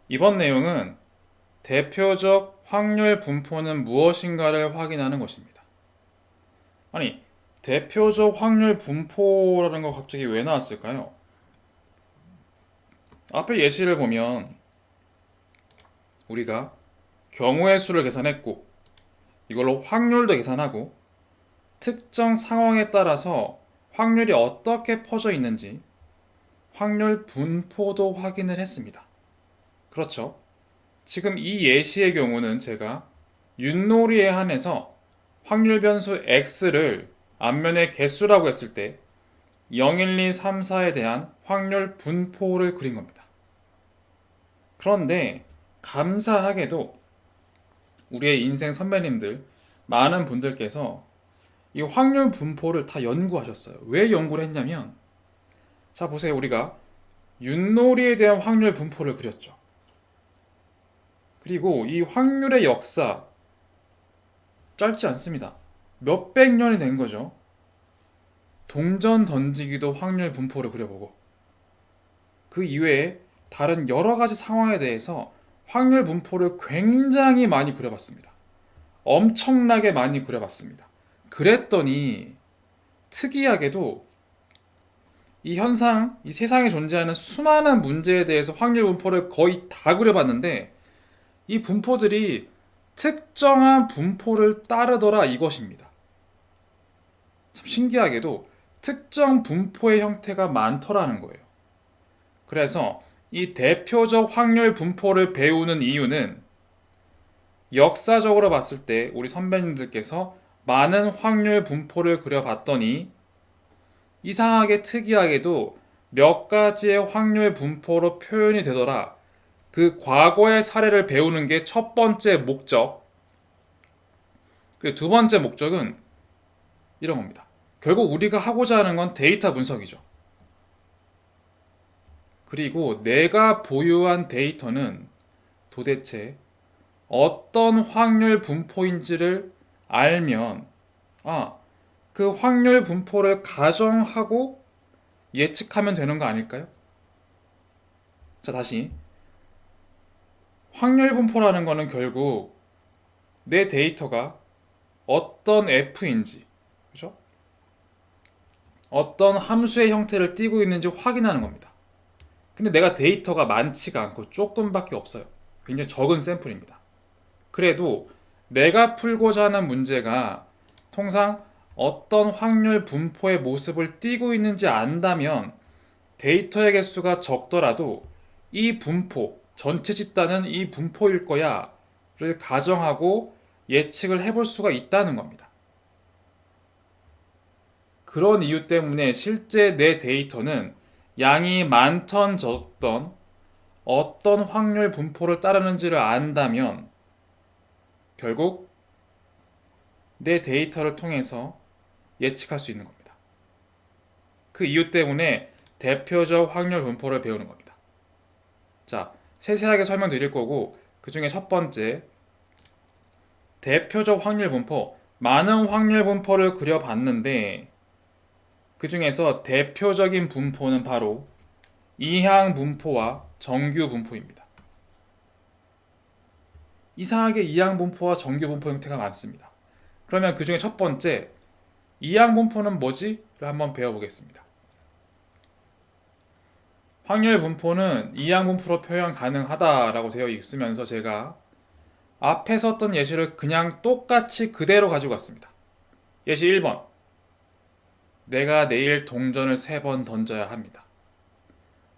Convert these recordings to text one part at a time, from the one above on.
이번 내용은 대표적 확률 분포는 무엇인가를 확인하는 것입니다. 아니, 대표적 확률 분포라는 거 갑자기 왜 나왔을까요? 앞에 예시를 보면 우리가 경우의 수를 계산했고 이걸로 확률도 계산하고 특정 상황에 따라서 확률이 어떻게 퍼져 있는지 확률 분포도 확인을 했습니다. 그렇죠? 지금 이 예시의 경우는 제가 윷놀이에 한해서 확률 변수 x를 앞면의 개수라고 했을 때 0, 1, 2, 3, 4에 대한 확률 분포를 그린 겁니다. 그런데 감사하게도 우리의 인생 선배님들 많은 분들께서 이 확률 분포를 다 연구하셨어요. 왜 연구를 했냐면 자 보세요. 우리가 윷놀이에 대한 확률 분포를 그렸죠. 그리고 이 확률의 역사 짧지 않습니다. 몇백 년이 된 거죠. 동전 던지기도 확률 분포를 그려보고 그 이외에 다른 여러 가지 상황에 대해서 확률 분포를 굉장히 많이 그려봤습니다. 엄청나게 많이 그려봤습니다. 그랬더니 특이하게도 이 현상, 이 세상에 존재하는 수많은 문제에 대해서 확률 분포를 거의 다 그려봤는데 이 분포들이 특정한 분포를 따르더라 이것입니다. 참 신기하게도 특정 분포의 형태가 많더라는 거예요. 그래서 이 대표적 확률 분포를 배우는 이유는 역사적으로 봤을 때 우리 선배님들께서 많은 확률 분포를 그려봤더니 이상하게 특이하게도 몇 가지의 확률 분포로 표현이 되더라. 그 과거의 사례를 배우는 게 첫 번째 목적. 그리고 두 번째 목적은 이런 겁니다. 결국 우리가 하고자 하는 건 데이터 분석이죠. 그리고 내가 보유한 데이터는 도대체 어떤 확률 분포인지를 알면, 그 확률 분포를 가정하고 예측하면 되는 거 아닐까요? 자, 다시. 확률 분포라는 거는 결국 내 데이터가 어떤 f인지, 그죠? 어떤 함수의 형태를 띠고 있는지 확인하는 겁니다. 근데 내가 데이터가 많지가 않고 조금밖에 없어요. 굉장히 적은 샘플입니다. 그래도 내가 풀고자 하는 문제가 통상 어떤 확률 분포의 모습을 띠고 있는지 안다면 데이터의 개수가 적더라도 이 분포, 전체 집단은 이 분포일 거야를 가정하고 예측을 해볼 수가 있다는 겁니다. 그런 이유 때문에 실제 내 데이터는 양이 많던 적던 어떤 확률 분포를 따르는지를 안다면 결국 내 데이터를 통해서 예측할 수 있는 겁니다. 그 이유 때문에 대표적 확률 분포를 배우는 겁니다. 자, 세세하게 설명드릴 거고 그 중에 첫 번째 대표적 확률 분포 많은 확률 분포를 그려봤는데 그 중에서 대표적인 분포는 바로 이항 분포와 정규 분포입니다. 이상하게 이항 분포와 정규 분포 형태가 많습니다. 그러면 그 중에 첫 번째 이항 분포는 뭐지? 를 한번 배워보겠습니다. 확률 분포는 이항 분포로 표현 가능하다라고 되어 있으면서 제가 앞에 썼던 예시를 그냥 똑같이 그대로 가지고 왔습니다. 예시 1번. 내가 내일 동전을 3번 던져야 합니다.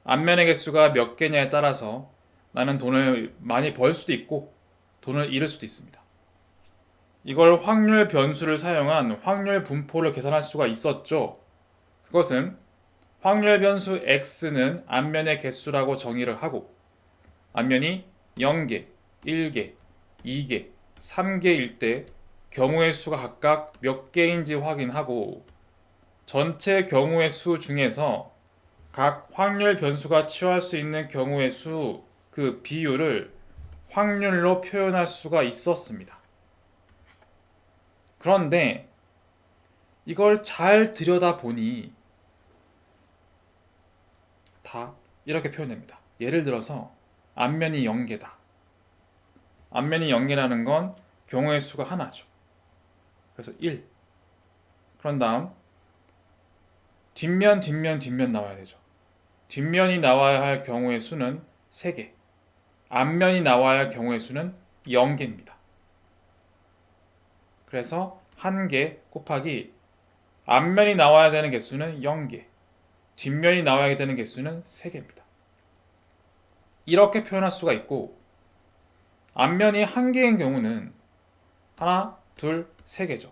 앞면의 개수가 몇 개냐에 따라서 나는 돈을 많이 벌 수도 있고 돈을 잃을 수도 있습니다. 이걸 확률 변수를 사용한 확률 분포를 계산할 수가 있었죠. 그것은 확률 변수 x는 앞면의 개수라고 정의를 하고 앞면이 0개, 1개, 2개, 3개일 때 경우의 수가 각각 몇 개인지 확인하고 전체 경우의 수 중에서 각 확률 변수가 취할 수 있는 경우의 수 그 비율을 확률로 표현할 수가 있었습니다. 그런데 이걸 잘 들여다보니 다 이렇게 표현됩니다. 예를 들어서 앞면이 0개다. 앞면이 0개라는 건 경우의 수가 하나죠. 그래서 1. 그런 다음 뒷면 나와야 되죠. 뒷면이 나와야 할 경우의 수는 3개. 앞면이 나와야 할 경우의 수는 0개입니다. 그래서 1개 곱하기 앞면이 나와야 되는 개수는 0개, 뒷면이 나와야 되는 개수는 3개입니다. 이렇게 표현할 수가 있고, 앞면이 1개인 경우는 하나, 둘, 3개죠.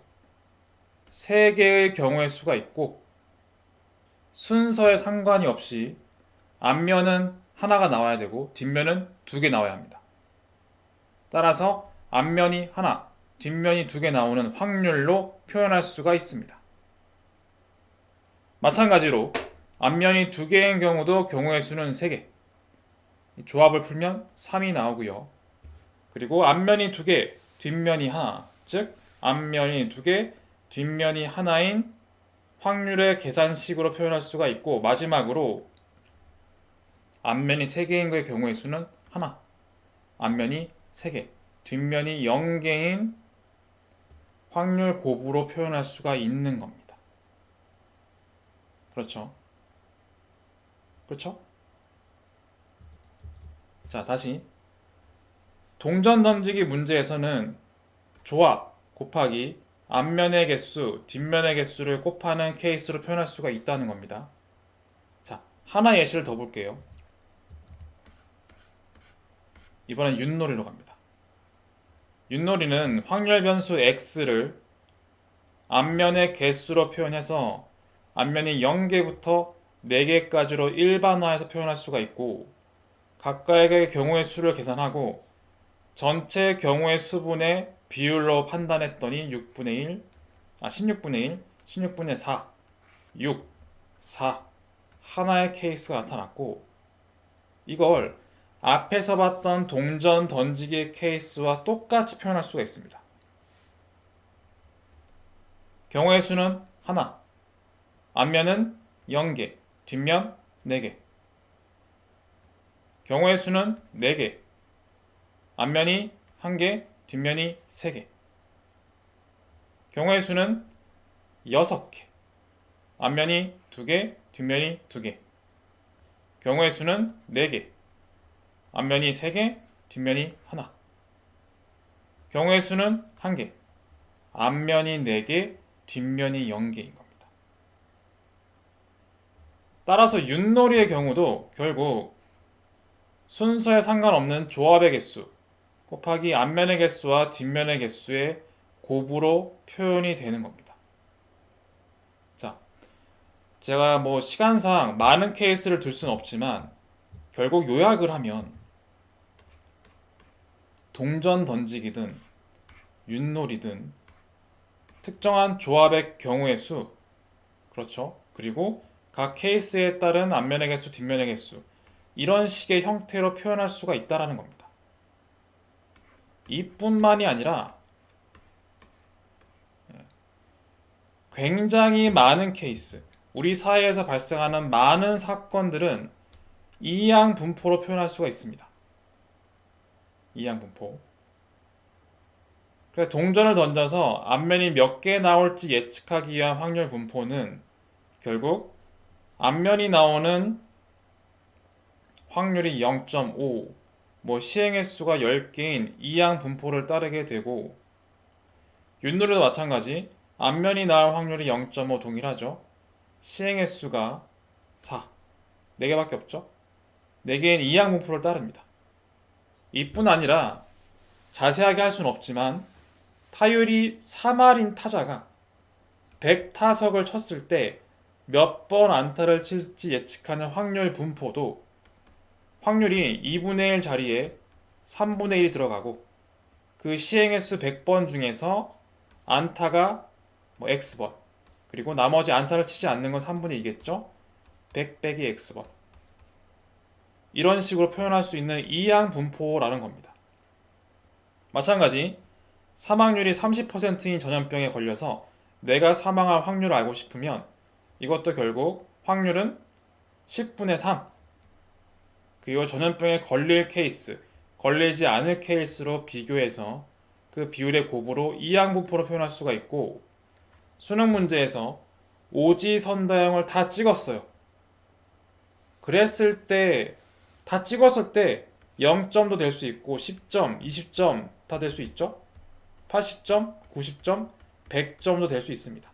3개의 경우의 수가 있고, 순서에 상관이 없이 앞면은 하나가 나와야 되고 뒷면은 2개 나와야 합니다. 따라서 앞면이 하나, 뒷면이 2개 나오는 확률로 표현할 수가 있습니다. 마찬가지로 앞면이 2개인 경우도 경우의 수는 3개. 조합을 풀면 3이 나오고요. 그리고 앞면이 2개, 뒷면이 하나, 즉 앞면이 2개, 뒷면이 하나인 확률의 계산식으로 표현할 수가 있고, 마지막으로 앞면이 3개인 거의 경우의 수는 하나, 앞면이 3개, 뒷면이 0개인 확률 곱으로 표현할 수가 있는 겁니다. 그렇죠? 그렇죠? 자, 다시 동전 던지기 문제에서는 조합 곱하기 앞면의 개수, 뒷면의 개수를 곱하는 케이스로 표현할 수가 있다는 겁니다. 자, 하나 예시를 더 볼게요. 이번엔 윷놀이로 갑니다. 윷놀이는 확률 변수 x를 앞면의 개수로 표현해서 앞면이 0개부터 4개까지로 일반화해서 표현할 수가 있고, 각각의 경우의 수를 계산하고 전체 경우의 수분의 비율로 판단했더니 6분의 1, 16분의 1, 16분의 4, 6, 4 하나의 케이스가 나타났고, 이걸 앞에서 봤던 동전 던지기 케이스와 똑같이 표현할 수가 있습니다. 경우의 수는 하나, 앞면은 0개, 뒷면 4개. 경우의 수는 4개, 앞면이 1개, 뒷면이 3개. 경우의 수는 6개, 앞면이 2개, 뒷면이 2개. 경우의 수는 4개, 앞면이 3개, 뒷면이 1. 경우의 수는 1개, 앞면이 4개, 뒷면이 0개인 겁니다. 따라서 윷놀이의 경우도 결국 순서에 상관없는 조합의 개수 곱하기 앞면의 개수와 뒷면의 개수의 곱으로 표현이 되는 겁니다. 자, 제가 시간상 많은 케이스를 들 수는 없지만 결국 요약을 하면 동전 던지기든 윷놀이든 특정한 조합의 경우의 수, 그렇죠? 그리고 각 케이스에 따른 앞면의 개수, 뒷면의 개수, 이런 식의 형태로 표현할 수가 있다는 겁니다. 이뿐만이 아니라 굉장히 많은 케이스, 우리 사회에서 발생하는 많은 사건들은 이항 분포로 표현할 수가 있습니다. 이항 분포. 그래서 동전을 던져서 앞면이 몇 개 나올지 예측하기 위한 확률 분포는 결국 앞면이 나오는 확률이 0.5, 시행의 수가 10개인 이항 분포를 따르게 되고, 윷놀이도 마찬가지, 앞면이 나올 확률이 0.5 동일하죠. 시행의 수가 4, 4개밖에 없죠. 4개인 이항 분포를 따릅니다. 이뿐 아니라 자세하게 할 수는 없지만 타율이 3할인 타자가 100타석을 쳤을 때 몇 번 안타를 칠지 예측하는 확률 분포도 확률이 2분의 1 자리에 3분의 1이 들어가고, 그 시행의 수 100번 중에서 안타가 X번, 그리고 나머지 안타를 치지 않는 건 3분의 2겠죠? 100 빼기 X번. 이런 식으로 표현할 수 있는 이항 분포라는 겁니다. 마찬가지 사망률이 30%인 전염병에 걸려서 내가 사망할 확률을 알고 싶으면 이것도 결국 확률은 10분의 3, 그리고 전염병에 걸릴 케이스, 걸리지 않을 케이스로 비교해서 그 비율의 곱으로 이항분포로 표현할 수가 있고, 수능 문제에서 오지선다형을 다 찍었어요. 그랬을 때, 다 찍었을 때 0점도 될 수 있고 10점, 20점 다 될 수 있죠? 80점, 90점, 100점도 될 수 있습니다.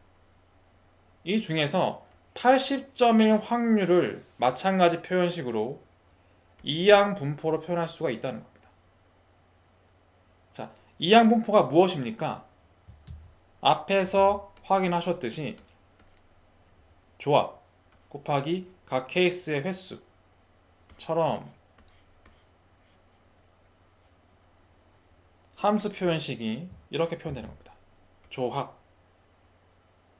이 중에서 80점일 확률을 마찬가지 표현식으로 이항분포로 표현할 수가 있다는 겁니다. 자, 이항분포가 무엇입니까? 앞에서 확인하셨듯이 조합 곱하기 각 케이스의 횟수처럼 함수 표현식이 이렇게 표현되는 겁니다. 조합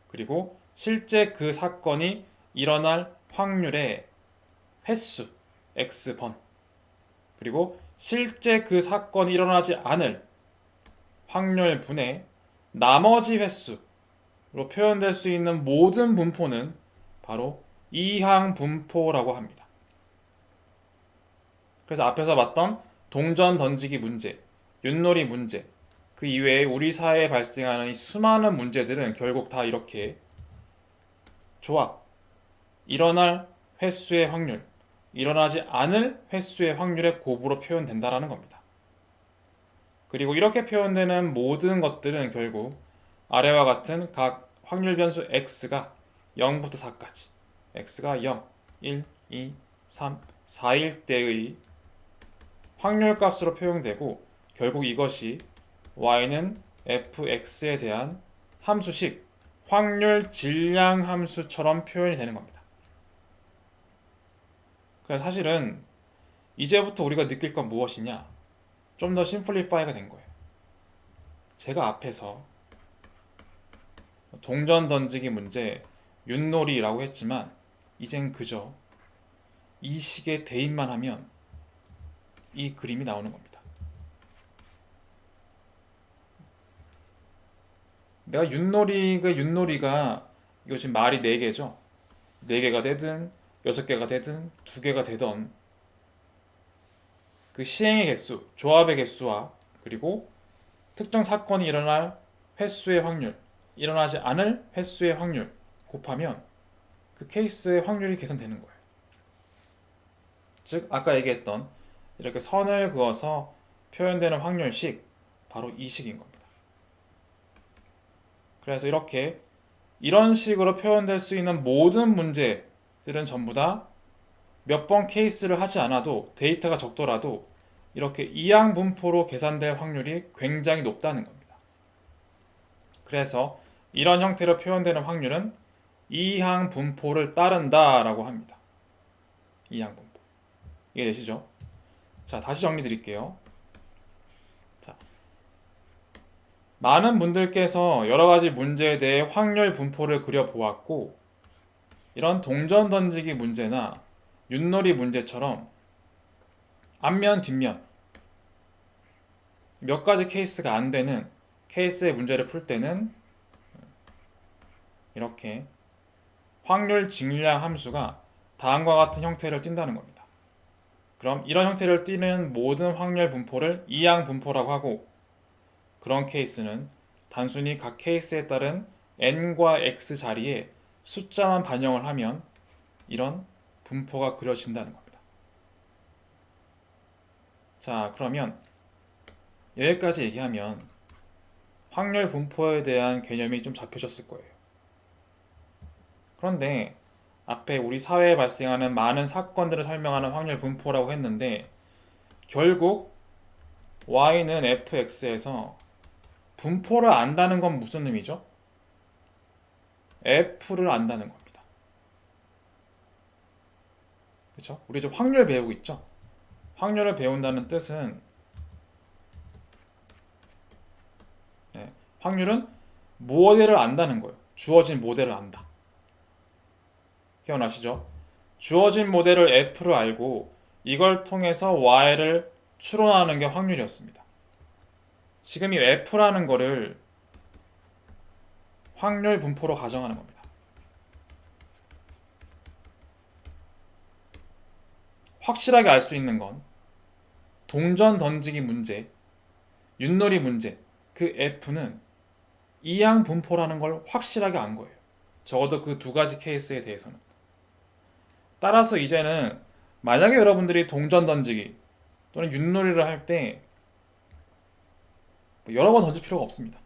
그리고 실제 그 사건이 일어날 확률의 횟수 x번 그리고 실제 그 사건이 일어나지 않을 확률분의 나머지 횟수로 표현될 수 있는 모든 분포는 바로 이항분포라고 합니다. 그래서 앞에서 봤던 동전 던지기 문제, 윷놀이 문제, 그 이외에 우리 사회에 발생하는 이 수많은 문제들은 결국 다 이렇게 조합, 일어날 횟수의 확률, 일어나지 않을 횟수의 확률의 곱으로 표현된다라는 겁니다. 그리고 이렇게 표현되는 모든 것들은 결국 아래와 같은 각 확률 변수 x가 0부터 4까지 x가 0, 1, 2, 3, 4일 때의 확률 값으로 표현되고 결국 이것이 y는 fx에 대한 함수식 확률 질량 함수처럼 표현이 되는 겁니다. 그래서 사실은 이제부터 우리가 느낄 건 무엇이냐? 좀 더 심플리파이가 된 거예요. 제가 앞에서 동전 던지기 문제, 윷놀이라고 했지만 이젠 그저 이 식의 대입만 하면 이 그림이 나오는 겁니다. 내가 윷놀이가 이거 지금 말이 4개죠? 4개가 되든 6개가 되든 2개가 되던 그 시행의 개수, 조합의 개수와 그리고 특정 사건이 일어날 횟수의 확률, 일어나지 않을 횟수의 확률 곱하면 그 케이스의 확률이 계산되는 거예요. 즉 아까 얘기했던 이렇게 선을 그어서 표현되는 확률식 바로 이 식인 겁니다. 그래서 이런 식으로 표현될 수 있는 모든 문제들은 전부 다 몇 번 케이스를 하지 않아도 데이터가 적더라도 이렇게 이항분포로 계산될 확률이 굉장히 높다는 겁니다. 그래서 이런 형태로 표현되는 확률은 이항분포를 따른다라고 합니다. 이항분포. 이해되시죠? 자, 다시 정리 드릴게요. 자, 많은 분들께서 여러 가지 문제에 대해 확률 분포를 그려보았고, 이런 동전 던지기 문제나 윷놀이 문제처럼 앞면, 뒷면 몇 가지 케이스가 안 되는 케이스의 문제를 풀 때는 이렇게 확률 질량 함수가 다음과 같은 형태를 띈다는 겁니다. 그럼 이런 형태를 띠는 모든 확률 분포를 이항 분포라고 하고 그런 케이스는 단순히 각 케이스에 따른 n과 x 자리에 숫자만 반영을 하면 이런 분포가 그려진다는 겁니다. 자, 그러면 여기까지 얘기하면 확률 분포에 대한 개념이 좀 잡혀졌을 거예요. 그런데 앞에 우리 사회에 발생하는 많은 사건들을 설명하는 확률 분포라고 했는데 결국 y는 fx에서 분포를 안다는 건 무슨 의미죠? f를 안다는 겁니다. 그렇죠? 우리 이제 확률 배우고 있죠? 확률을 배운다는 뜻은 확률은 모델을 안다는 거예요. 주어진 모델을 안다. 기억나시죠? 주어진 모델을 f를 알고 이걸 통해서 y를 추론하는 게 확률이었습니다. 지금 이 f라는 거를 확률 분포로 가정하는 겁니다. 확실하게 알 수 있는 건 동전 던지기 문제, 윷놀이 문제, 그 F는 이항 분포라는 걸 확실하게 안 거예요. 적어도 그 두 가지 케이스에 대해서는. 따라서 이제는 만약에 여러분들이 동전 던지기 또는 윷놀이를 할 때 여러 번 던질 필요가 없습니다.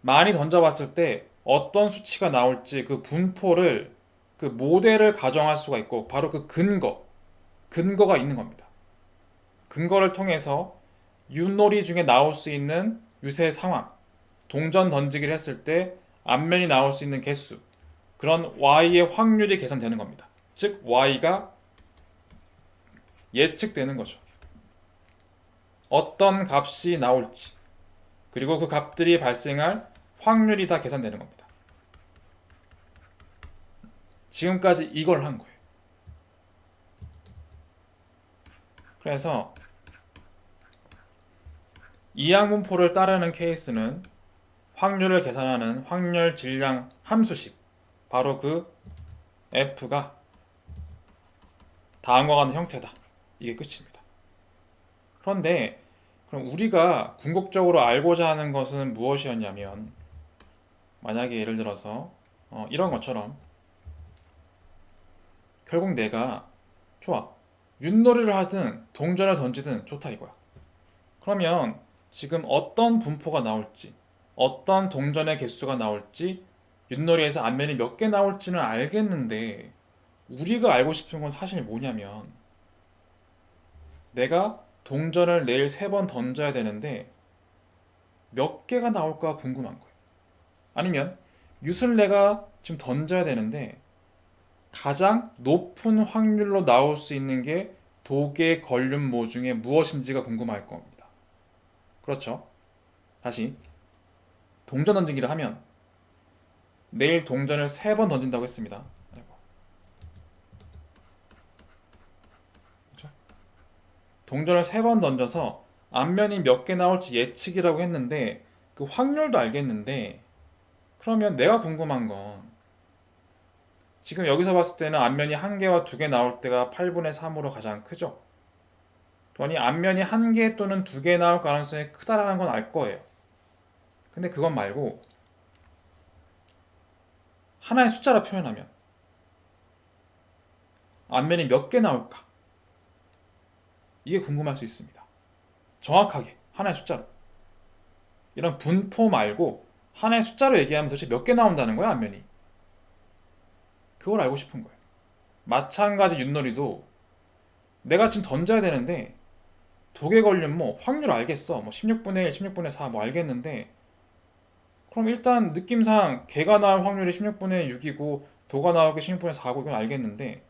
많이 던져봤을 때 어떤 수치가 나올지 그 분포를, 그 모델을 가정할 수가 있고, 바로 그 근거가 있는 겁니다. 근거를 통해서 윷놀이 중에 나올 수 있는 유세 상황, 동전 던지기를 했을 때 앞면이 나올 수 있는 개수, 그런 y의 확률이 계산되는 겁니다. 즉 y가 예측되는 거죠. 어떤 값이 나올지, 그리고 그 값들이 발생할 확률이 다 계산되는 겁니다. 지금까지 이걸 한 거예요. 그래서 이항분포를 따르는 케이스는 확률을 계산하는 확률 질량 함수식, 바로 그 f가 다음과 같은 형태다. 이게 끝입니다. 그런데 그럼 우리가 궁극적으로 알고자 하는 것은 무엇이었냐면, 만약에 예를 들어서 이런 것처럼 결국 내가 좋아, 윷놀이를 하든 동전을 던지든 좋다 이거야. 그러면 지금 어떤 분포가 나올지, 어떤 동전의 개수가 나올지, 윷놀이에서 앞면이 몇 개 나올지는 알겠는데, 우리가 알고 싶은 건 사실 뭐냐면, 내가 동전을 내일 3번 던져야 되는데 몇 개가 나올까 궁금한 거예요. 아니면 윷을 내가 지금 던져야 되는데 가장 높은 확률로 나올 수 있는 게 독의 걸림모 중에 무엇인지가 궁금할 겁니다. 그렇죠? 다시, 동전 던지기를 하면 내일 동전을 3번 던진다고 했습니다. 그렇죠? 동전을 3번 던져서 앞면이 몇 개 나올지 예측이라고 했는데 그 확률도 알겠는데, 그러면 내가 궁금한 건 지금 여기서 봤을 때는 앞면이 1개와 2개 나올 때가 8분의 3으로 가장 크죠. 그러니 앞면이 1개 또는 2개 나올 가능성이 크다라는 건 알 거예요. 근데 그건 말고 하나의 숫자로 표현하면 앞면이 몇 개 나올까? 이게 궁금할 수 있습니다. 정확하게 하나의 숫자로. 이런 분포 말고 하나의 숫자로 얘기하면 도대체 몇 개 나온다는 거야, 앞면이. 그걸 알고 싶은 거예요. 마찬가지 윷놀이도 내가 지금 던져야 되는데 독에 걸리면 뭐 확률 알겠어. 뭐 16분의 1, 16분의 4 뭐 알겠는데, 그럼 일단 느낌상 개가 나올 확률이 16분의 6이고 도가 나올 게 16분의 4고 이건 알겠는데,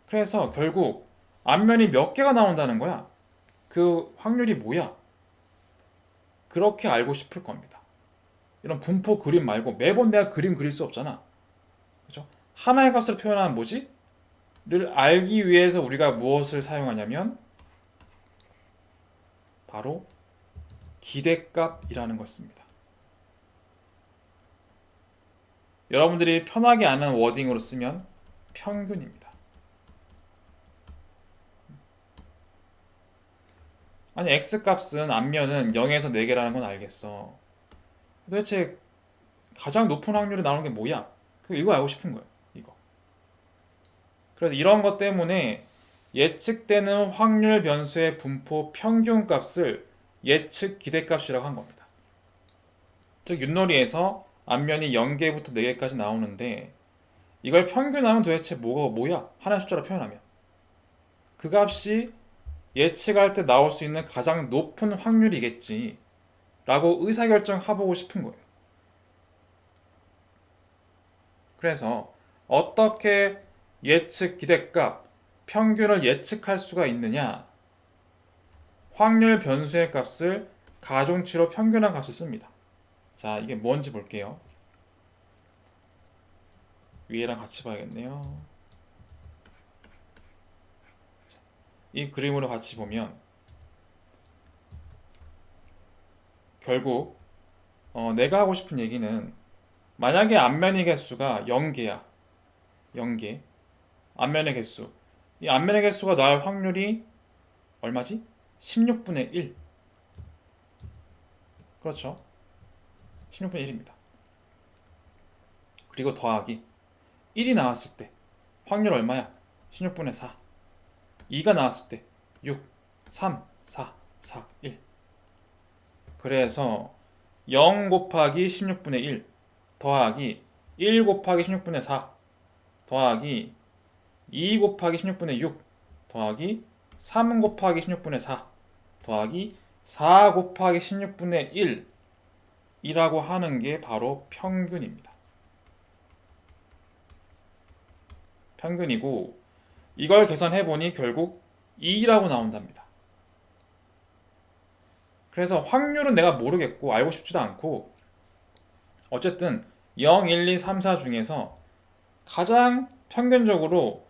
그래서 결국 앞면이 몇 개가 나온다는 거야. 그 확률이 뭐야? 그렇게 알고 싶을 겁니다. 이런 분포 그림 말고 매번 내가 그림 그릴 수 없잖아. 그죠? 하나의 값을 표현하면 뭐지? 를 알기 위해서 우리가 무엇을 사용하냐면 바로 기대값이라는 걸 씁니다. 여러분들이 편하게 아는 워딩으로 쓰면 평균입니다. 아니, x값은 앞면은 0에서 4개라는 건 알겠어. 도대체 가장 높은 확률이 나오는 게 뭐야? 이거 알고 싶은 거예요. 이거. 그래서 이런 것 때문에 예측되는 확률 변수의 분포 평균값을 예측 기대값이라고 한 겁니다. 즉 윷놀이에서 앞면이 0개부터 4개까지 나오는데 이걸 평균하면 도대체 뭐야? 하나의 숫자로 표현하면 그 값이 예측할 때 나올 수 있는 가장 높은 확률이겠지 라고 의사결정 해보고 싶은 거예요. 그래서 어떻게 예측 기대값 평균을 예측할 수가 있느냐? 확률 변수의 값을 가중치로 평균한 값을 씁니다. 자, 이게 뭔지 볼게요. 위에랑 같이 봐야겠네요. 이 그림으로 같이 보면 결국 내가 하고 싶은 얘기는, 만약에 앞면의 개수가 0개야. 0개. 앞면의 개수. 이 앞면의 개수가 나올 확률이 얼마지? 16분의 1. 그렇죠. 16분의 1입니다. 그리고 더하기 1이 나왔을 때 확률 얼마야? 16분의 4. 2가 나왔을 때 6, 3, 4, 4, 1. 그래서 0 곱하기 16분의 1 더하기 1 곱하기 16분의 4 더하기 2 곱하기 16분의 6 더하기 3 곱하기 16분의 4 더하기 4 곱하기 16분의 1 이라고 하는 게 바로 평균입니다. 평균이고 이걸 계산해보니 결국 2라고 나온답니다. 그래서 확률은 내가 모르겠고 알고 싶지도 않고 어쨌든 0, 1, 2, 3, 4 중에서 가장 평균적으로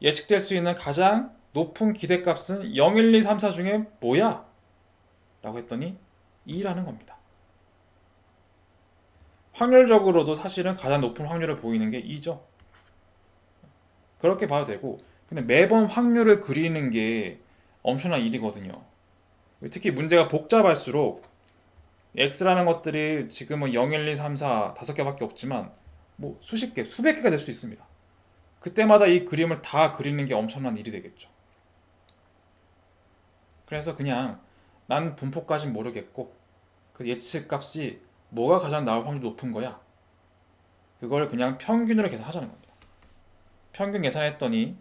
예측될 수 있는 가장 높은 기대값은 0, 1, 2, 3, 4 중에 뭐야? 라고 했더니 2라는 겁니다. 확률적으로도 사실은 가장 높은 확률을 보이는 게 2죠. 그렇게 봐도 되고 근데 매번 확률을 그리는 게 엄청난 일이거든요. 특히 문제가 복잡할수록 x라는 것들이 지금은 0, 1, 2, 3, 4 5개밖에 없지만 뭐 수십 개, 수백 개가 될 수도 있습니다. 그때마다 이 그림을 다 그리는 게 엄청난 일이 되겠죠. 그래서 그냥 난 분포까진 모르겠고 그 예측값이 뭐가 가장 나올 확률이 높은 거야. 그걸 그냥 평균으로 계산하자는 겁니다. 평균 계산했더니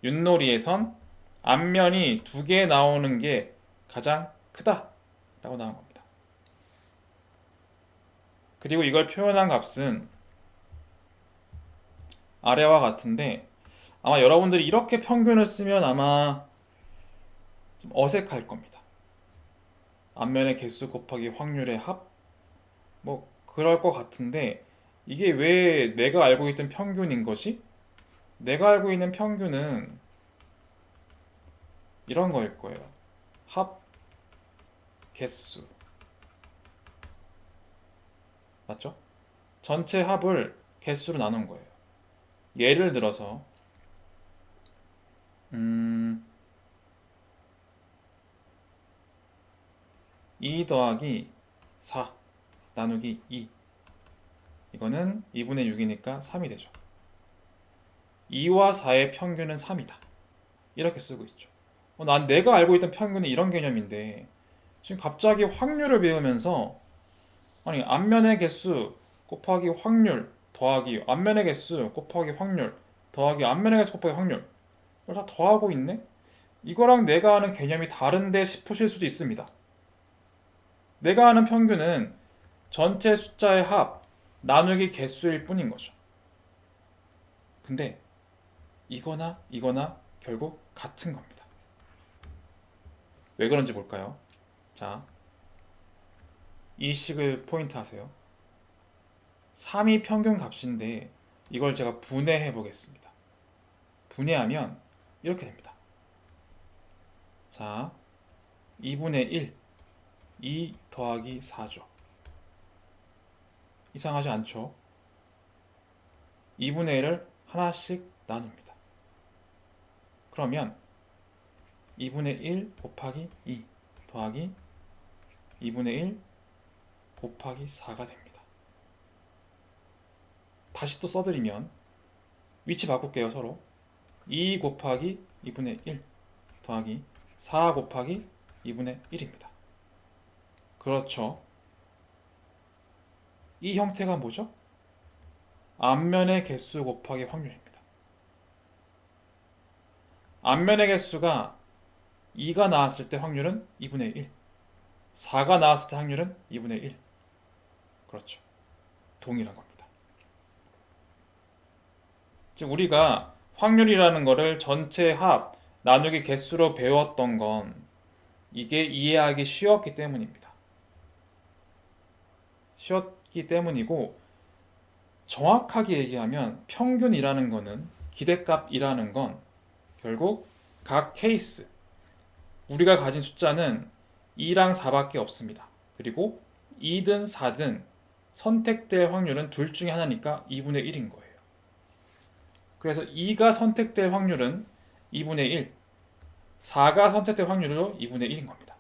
윷놀이에선 앞면이 2개 나오는 게 가장 크다 라고 나온 겁니다. 그리고 이걸 표현한 값은 아래와 같은데 아마 여러분들이 이렇게 평균을 쓰면 아마 좀 어색할 겁니다. 앞면의 개수 곱하기 확률의 합? 뭐 그럴 것 같은데 이게 왜 내가 알고 있던 평균인 거지? 내가 알고 있는 평균은 이런 거일 거예요. 합 개수. 맞죠? 전체 합을 개수로 나눈 거예요. 예를 들어서 2 더하기 4 나누기 2 이거는 2분의 6이니까 3이 되죠. 2와 4의 평균은 3이다. 이렇게 쓰고 있죠. 난 내가 알고 있던 평균은 이런 개념인데 지금 갑자기 확률을 배우면서 아니 앞면의 개수 곱하기 확률 더하기 앞면의 개수 곱하기 확률 더하기 앞면의 개수 곱하기 확률 이걸 다 더하고 있네? 이거랑 내가 아는 개념이 다른데 싶으실 수도 있습니다. 내가 아는 평균은 전체 숫자의 합 나누기 개수일 뿐인 거죠. 근데 이거나 이거나 결국 같은 겁니다. 왜 그런지 볼까요? 자, 이 식을 포인트 하세요. 3이 평균 값인데 이걸 제가 분해해 보겠습니다. 분해하면 이렇게 됩니다. 자, 2분의 1, 2 더하기 4죠. 이상하지 않죠? 2분의 1을 하나씩 나눕니다. 그러면 2분의 1 곱하기 2 더하기 2분의 1 곱하기 4가 됩니다. 다시 또 써드리면 위치 바꿀게요. 서로 2 곱하기 2분의 1 더하기 4 곱하기 2분의 1입니다. 그렇죠. 이 형태가 뭐죠? 앞면의 개수 곱하기 확률입니다. 앞면의 개수가 2가 나왔을 때 확률은 2분의 1, 4가 나왔을 때 확률은 2분의 1. 그렇죠. 동일한 겁니다. 즉 우리가 확률이라는 거를 전체 합 나누기 개수로 배웠던 건 이게 이해하기 쉬웠기 때문입니다. 쉬웠기 때문이고 정확하게 얘기하면 평균이라는 거는 기대값이라는 건 결국 각 케이스 우리가 가진 숫자는 2랑 4밖에 없습니다. 그리고 2든 4든 선택될 확률은 둘 중에 하나니까 2분의 1인 거예요. 그래서 2가 선택될 확률은 2분의 1, 4가 선택될 확률도 2분의 1인 겁니다.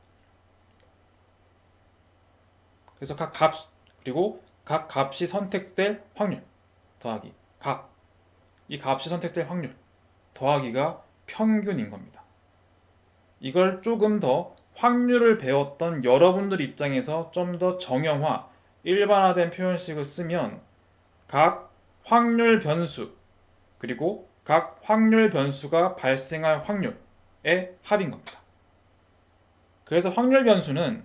그래서 그리고 각 값이 선택될 확률 더하기 이 값이 선택될 확률 더하기가 평균인 겁니다. 이걸 조금 더 확률을 배웠던 여러분들 입장에서 좀 더 정형화, 일반화된 표현식을 쓰면 각 확률 변수 그리고 각 확률 변수가 발생할 확률의 합인 겁니다. 그래서 확률 변수는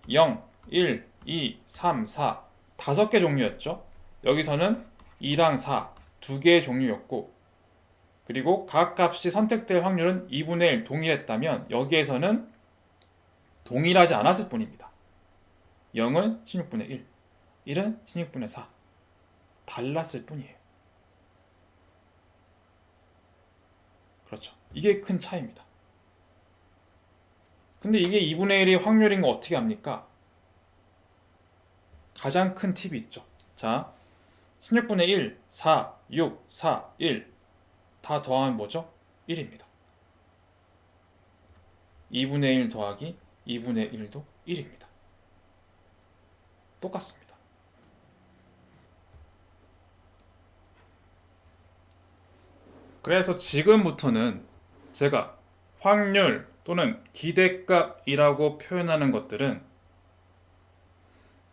0, 1, 2, 3, 4 5개 종류였죠. 여기서는 2랑 4 2개의 종류였고, 그리고 각 값이 선택될 확률은 2분의 1 동일했다면 여기에서는 동일하지 않았을 뿐입니다. 0은 16분의 1, 1은 16분의 4 달랐을 뿐이에요. 그렇죠. 이게 큰 차이입니다. 근데 이게 2분의 1이 확률인 거 어떻게 합니까? 가장 큰 팁이 있죠. 자, 16분의 1, 4, 6, 4, 1 다 더하면 뭐죠? 1입니다. 2분의 1 더하기 2분의 1도 1입니다. 똑같습니다. 그래서 지금부터는 제가 확률 또는 기대값이라고 표현하는 것들은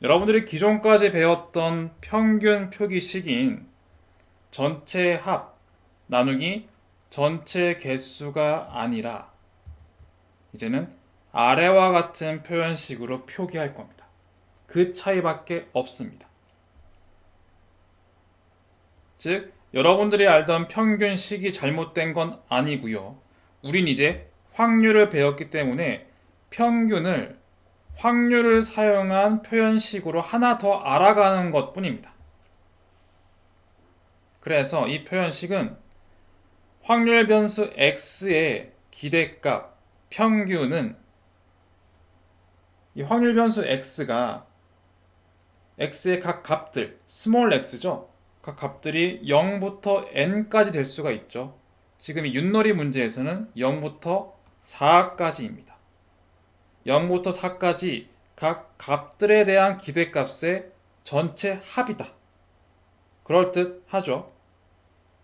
여러분들이 기존까지 배웠던 평균 표기식인 전체 합 나누기 전체 개수가 아니라 이제는 아래와 같은 표현식으로 표기할 겁니다. 그 차이밖에 없습니다. 즉, 여러분들이 알던 평균식이 잘못된 건 아니고요. 우린 이제 확률을 배웠기 때문에 확률을 사용한 표현식으로 하나 더 알아가는 것 뿐입니다. 그래서 이 표현식은 확률 변수 x의 기대값 평균은 이 확률 변수 x가 x의 각 값들, 스몰 x죠. 각 값들이 0부터 n까지 될 수가 있죠. 지금 이 윷놀이 문제에서는 0부터 4까지입니다. 0부터 4까지 각 값들에 대한 기대값의 전체 합이다. 그럴듯 하죠.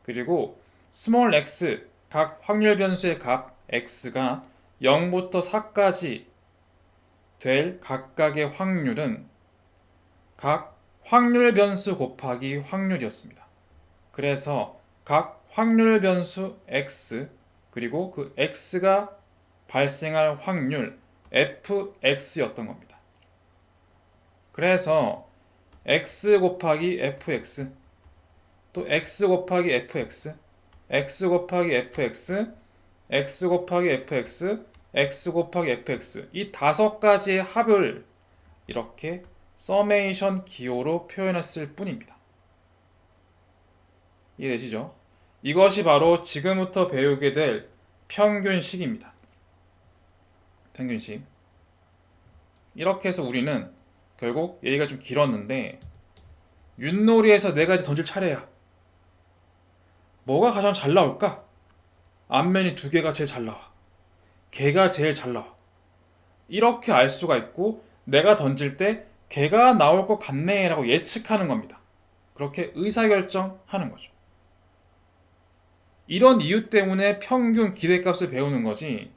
그리고 스몰 x, 각 확률 변수의 값 x가 0부터 4까지 될 각각의 확률은 각 확률 변수 곱하기 확률이었습니다. 그래서 각 확률 변수 x 그리고 그 x가 발생할 확률 fx였던 겁니다. 그래서 x 곱하기 fx 또 x 곱하기 fx x 곱하기 fx x 곱하기 fx x 곱하기 fx 이 5가지의 합을 이렇게 서메이션 기호로 표현했을 뿐입니다. 이해되시죠? 이것이 바로 지금부터 배우게 될 평균식입니다. 평균식. 이렇게 해서 우리는 결국 얘기가 좀 길었는데 윷놀이에서 4가지 던질 차례야. 뭐가 가장 잘 나올까? 앞면이 2개가 제일 잘 나와. 개가 제일 잘 나와. 이렇게 알 수가 있고 내가 던질 때 개가 나올 것 같네 라고 예측하는 겁니다. 그렇게 의사결정하는 거죠. 이런 이유 때문에 평균 기대값을 배우는 거지,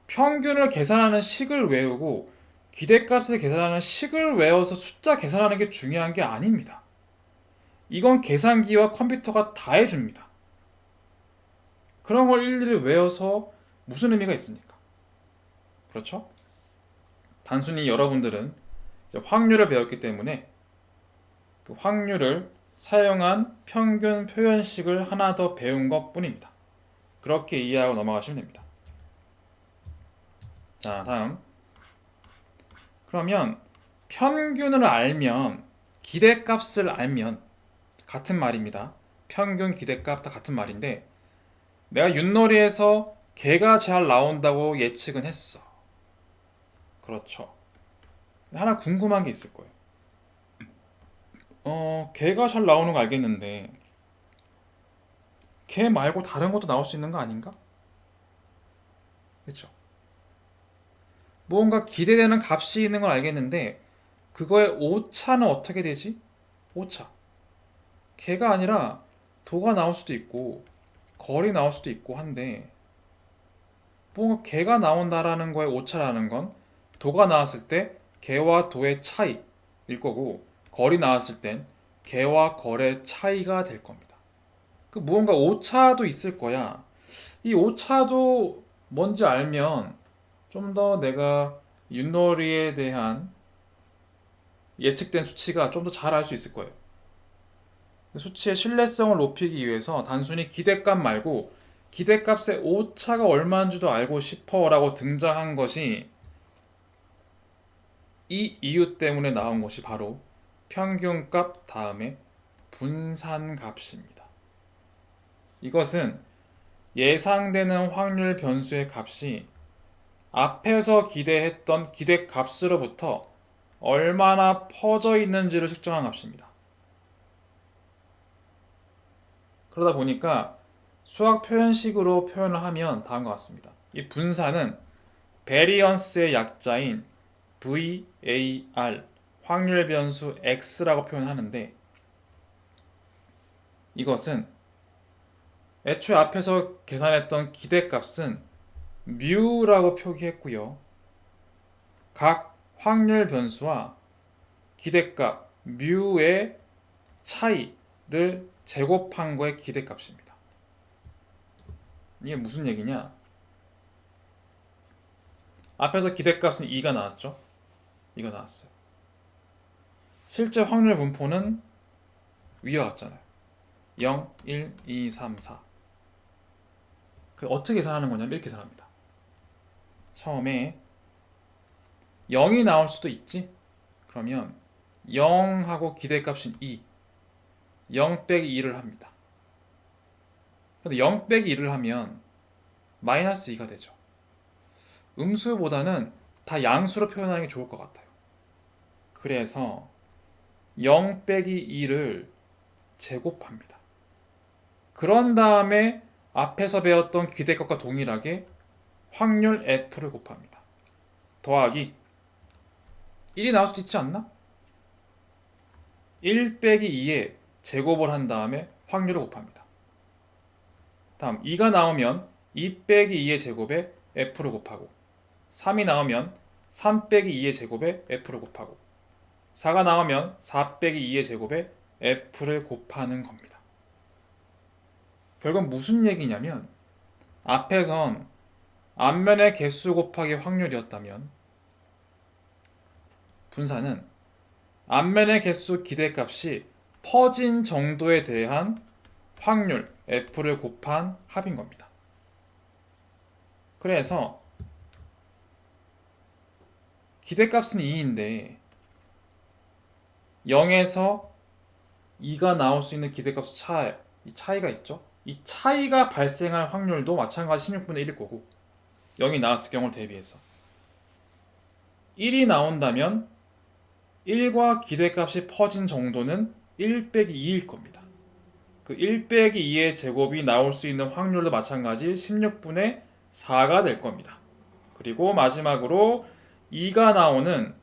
평균을 계산하는 식을 외우고 기대값을 계산하는 식을 외워서 숫자 계산하는 게 중요한 게 아닙니다. 이건 계산기와 컴퓨터가 다 해줍니다. 그런 걸 일일이 외워서 무슨 의미가 있습니까? 그렇죠? 단순히 여러분들은 확률을 배웠기 때문에 그 확률을 사용한 평균 표현식을 하나 더 배운 것 뿐입니다. 그렇게 이해하고 넘어가시면 됩니다. 자, 다음. 그러면 평균을 알면, 기대값을 알면 같은 말입니다. 평균, 기대값 다 같은 말인데 내가 윷놀이에서 개가 잘 나온다고 예측은 했어. 그렇죠. 하나 궁금한 게 있을 거예요. 개가 잘 나오는 거 알겠는데 걔 말고 다른 것도 나올 수 있는 거 아닌가? 그렇죠? 무언가 기대되는 값이 있는 걸 알겠는데 그거의 오차는 어떻게 되지? 오차. 걔가 아니라 도가 나올 수도 있고 거리 나올 수도 있고 한데 뭔가 걔가 나온다라는 거에 오차라는 건 도가 나왔을 때 걔와 도의 차이일 거고 거리 나왔을 땐 걔와 거리의 차이가 될 겁니다. 그 무언가 오차도 있을 거야. 이 오차도 뭔지 알면 좀 더 내가 윷놀이에 대한 예측된 수치가 좀 더 잘 알 수 있을 거예요. 수치의 신뢰성을 높이기 위해서 단순히 기대값 말고 기대값의 오차가 얼마인지도 알고 싶어라고 등장한 것이 이 이유 때문에 나온 것이 바로 평균값 다음에 분산값입니다. 이것은 예상되는 확률 변수의 값이 앞에서 기대했던 기대값으로부터 얼마나 퍼져 있는지를 측정한 값입니다. 그러다 보니까 수학 표현식으로 표현을 하면 다음과 같습니다. 이 분산은 베리언스의 약자인 VAR, 확률 변수 X라고 표현하는데 이것은 애초에 앞에서 계산했던 기대값은 뮤라고 표기했고요. 각 확률 변수와 기대값 뮤의 차이를 제곱한 거의 기대값입니다. 이게 무슨 얘기냐? 앞에서 기대값은 2가 나왔죠? 이거 나왔어요. 실제 확률 분포는 위와 같잖아요. 0, 1, 2, 3, 4. 그 어떻게 계산하는 거냐면 이렇게 계산합니다. 처음에 0이 나올 수도 있지? 그러면 0하고 기대값인 2, 0 빼기 2를 합니다. 근데 0 빼기 2를 하면 마이너스 2가 되죠. 음수보다는 다 양수로 표현하는 게 좋을 것 같아요. 그래서 0 빼기 2를 제곱합니다. 그런 다음에 앞에서 배웠던 기대값과 동일하게 확률 F를 곱합니다. 더하기 1이 나올 수도 있지 않나? 1 빼기 2에 제곱을 한 다음에 확률을 곱합니다. 다음 2가 나오면 2 빼기 2의 제곱에 F를 곱하고 3이 나오면 3 빼기 2의 제곱에 F를 곱하고 4가 나오면 4 빼기 2의 제곱에 F를 곱하는 겁니다. 결국 무슨 얘기냐면 앞에선 앞면의 개수 곱하기 확률이었다면 분산은 앞면의 개수 기대값이 퍼진 정도에 대한 확률 F를 곱한 합인 겁니다. 그래서 기대값은 2인데 0에서 2가 나올 수 있는 기대값 이 차이가 있죠. 이 차이가 발생할 확률도 마찬가지 16분의 1일 거고 0이 나왔을 경우를 대비해서 1이 나온다면 1과 기대값이 퍼진 정도는 1 빼기 2일 겁니다. 그 1 빼기 2의 제곱이 나올 수 있는 확률도 마찬가지 16분의 4가 될 겁니다. 그리고 마지막으로 2가 나오는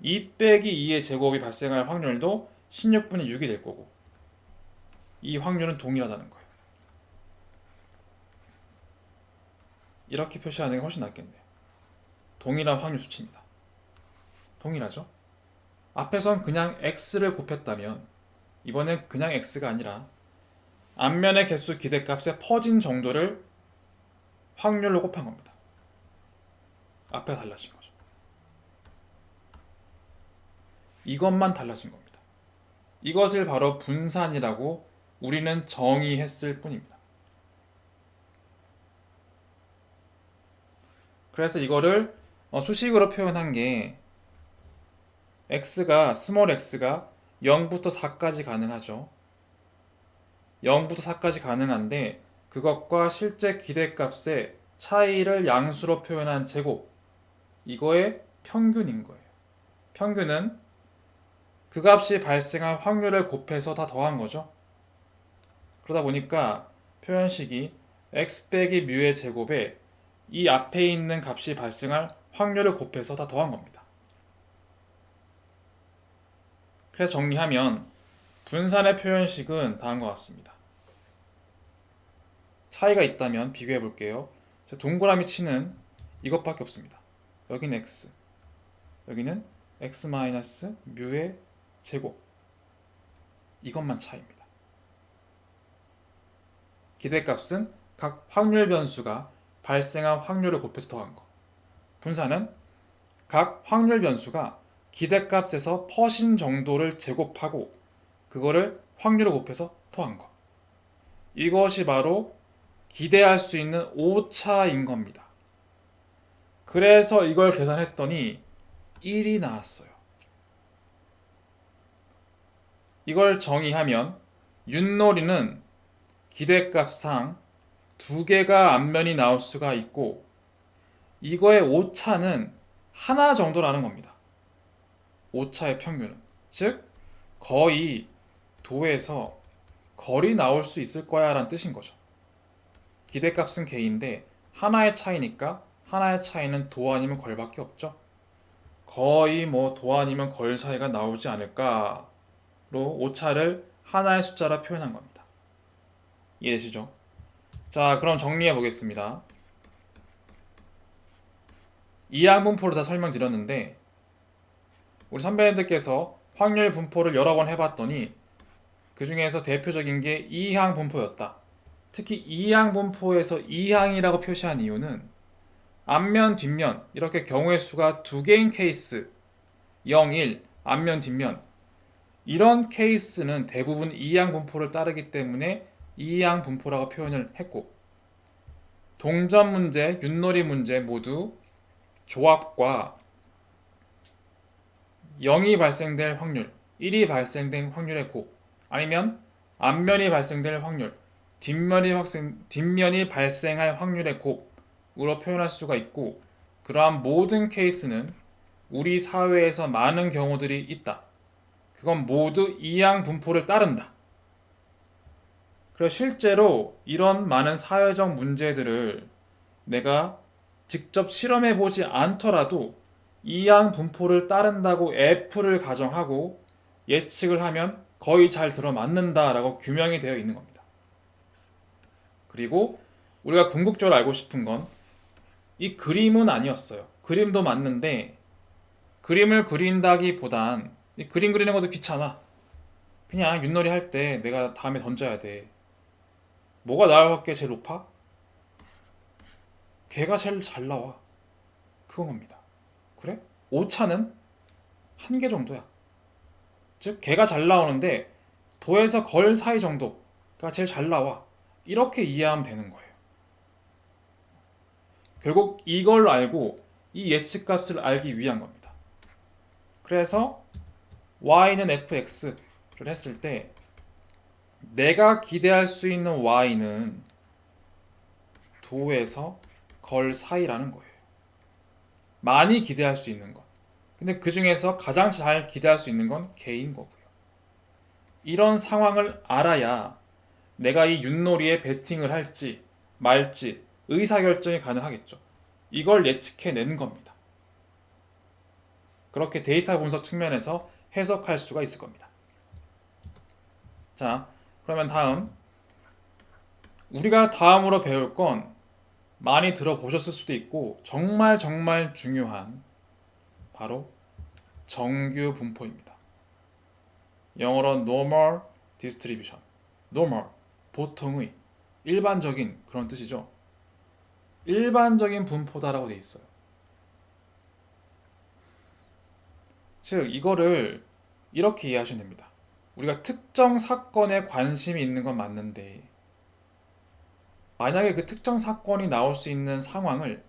2 빼기 2의 제곱이 발생할 확률도 16분의 6이 될 거고 이 확률은 동일하다는 거예요. 이렇게 표시하는 게 훨씬 낫겠네요. 동일한 확률 수치입니다. 동일하죠? 앞에선 그냥 x를 곱했다면 이번엔 그냥 x가 아니라 앞면의 개수 기대값의 퍼진 정도를 확률로 곱한 겁니다. 앞에가 달라진 거죠. 이것만 달라진 겁니다. 이것을 바로 분산이라고 우리는 정의했을 뿐입니다. 그래서 이거를 수식으로 표현한 게 스몰 x가 0부터 4까지 가능하죠. 0부터 4까지 가능한데 그것과 실제 기대값의 차이를 양수로 표현한 제곱 이거의 평균인 거예요. 평균은 그 값이 발생할 확률을 곱해서 다 더한 거죠. 그러다 보니까 표현식이 x 빼기 뮤의 제곱에 이 앞에 있는 값이 발생할 확률을 곱해서 다 더한 겁니다. 그래서 정리하면 분산의 표현식은 다음과 같습니다. 차이가 있다면 비교해 볼게요. 동그라미 치는 이것밖에 없습니다. 여기는 x, 여기는 x 마이너스 뮤의 제곱, 이것만 차이입니다. 기대값은 각 확률 변수가 발생한 확률을 곱해서 더한 거. 분산은 각 확률 변수가 기대값에서 퍼신 정도를 제곱하고 그거를 확률을 곱해서 더한 거. 이것이 바로 기대할 수 있는 오차인 겁니다. 그래서 이걸 계산했더니 1이 나왔어요. 이걸 정의하면 윷놀이는 기대값상 두 개가 앞면이 나올 수가 있고 이거의 오차는 하나 정도라는 겁니다. 오차의 평균은. 즉 거의 도에서 거리 나올 수 있을 거야 라는 뜻인 거죠. 기대값은 개인데 하나의 차이니까 하나의 차이는 도 아니면 걸밖에 없죠. 거의 뭐 도 아니면 걸 차이가 나오지 않을까로 오차를 하나의 숫자라 표현한 겁니다. 이해되시죠? 자, 그럼 정리해 보겠습니다. 이항분포를 다 설명드렸는데 우리 선배님들께서 확률 분포를 여러 번 해봤더니 그 중에서 대표적인 게 이항분포였다. 특히 이항분포에서 이항이라고 표시한 이유는 앞면, 뒷면 이렇게 경우의 수가 두 개인 케이스 0, 1, 앞면, 뒷면 이런 케이스는 대부분 이항분포를 따르기 때문에 이항분포라고 표현을 했고 동점 문제, 윷놀이 문제 모두 조합과 0이 발생될 확률, 1이 발생된 확률의 곱 아니면 앞면이 발생될 확률, 뒷면이 발생할 확률의 곱으로 표현할 수가 있고 그러한 모든 케이스는 우리 사회에서 많은 경우들이 있다. 그건 모두 이항분포를 따른다. 그래서 실제로 이런 많은 사회적 문제들을 내가 직접 실험해 보지 않더라도 이항분포를 따른다고 F를 가정하고 예측을 하면 거의 잘 들어맞는다라고 규명이 되어 있는 겁니다. 그리고 우리가 궁극적으로 알고 싶은 건 이 그림은 아니었어요. 그림도 맞는데 그림을 그린다기보단 이 그림 그리는 것도 귀찮아. 그냥 윷놀이 할 때 내가 다음에 던져야 돼. 뭐가 나올 확률이 제일 높아? 걔가 제일 잘 나와. 그건 겁니다. 그래? 오차는 한 개 정도야. 즉 걔가 잘 나오는데 도에서 걸 사이 정도가 제일 잘 나와. 이렇게 이해하면 되는 거예요. 결국 이걸 알고 이 예측값을 알기 위한 겁니다. 그래서 y는 fx를 했을 때 내가 기대할 수 있는 y는 도에서 걸 사이라는 거예요. 많이 기대할 수 있는 것. 근데 그 중에서 가장 잘 기대할 수 있는 건 개인 거고요. 이런 상황을 알아야 내가 이 윷놀이에 베팅을 할지 말지 의사결정이 가능하겠죠. 이걸 예측해낸 겁니다. 그렇게 데이터 분석 측면에서 해석할 수가 있을 겁니다. 자, 그러면 다음 우리가 다음으로 배울 건 많이 들어보셨을 수도 있고 정말 중요한 바로 정규 분포입니다. 영어로 normal distribution. normal, 보통의, 일반적인 그런 뜻이죠. 일반적인 분포다라고 되어 있어요. 즉 이거를 이렇게 이해하시면 됩니다. 우리가 특정 사건에 관심이 있는 건 맞는데 만약에 그 특정 사건이 나올 수 있는 상황을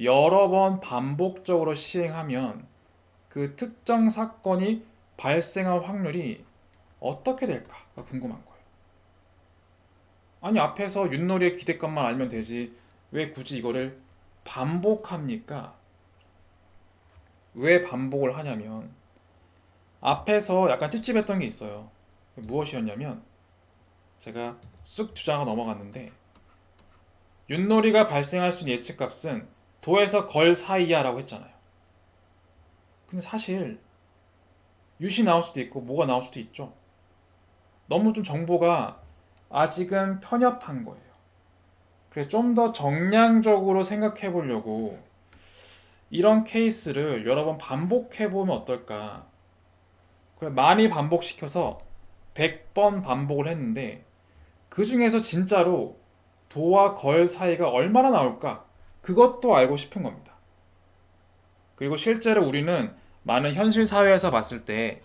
여러 번 반복적으로 시행하면 그 특정 사건이 발생할 확률이 어떻게 될까가 궁금한 거예요. 아니 앞에서 윷놀이의 기대값만 알면 되지 왜 굳이 이거를 반복합니까? 왜 반복을 하냐면 앞에서 약간 찝찝했던 게 있어요. 무엇이었냐면 제가 쑥 주장하고 넘어갔는데 윷놀이가 발생할 수 있는 예측값은 도에서 걸 사이야 라고 했잖아요. 근데 사실 윷이 나올 수도 있고 뭐가 나올 수도 있죠. 너무 좀 정보가 아직은 편협한 거예요. 그래서 좀 더 정량적으로 생각해 보려고 이런 케이스를 여러 번 반복해 보면 어떨까. 많이 반복시켜서 100번 반복을 했는데 그 중에서 진짜로 도와 걸 사이가 얼마나 나올까? 그것도 알고 싶은 겁니다. 그리고 실제로 우리는 많은 현실 사회에서 봤을 때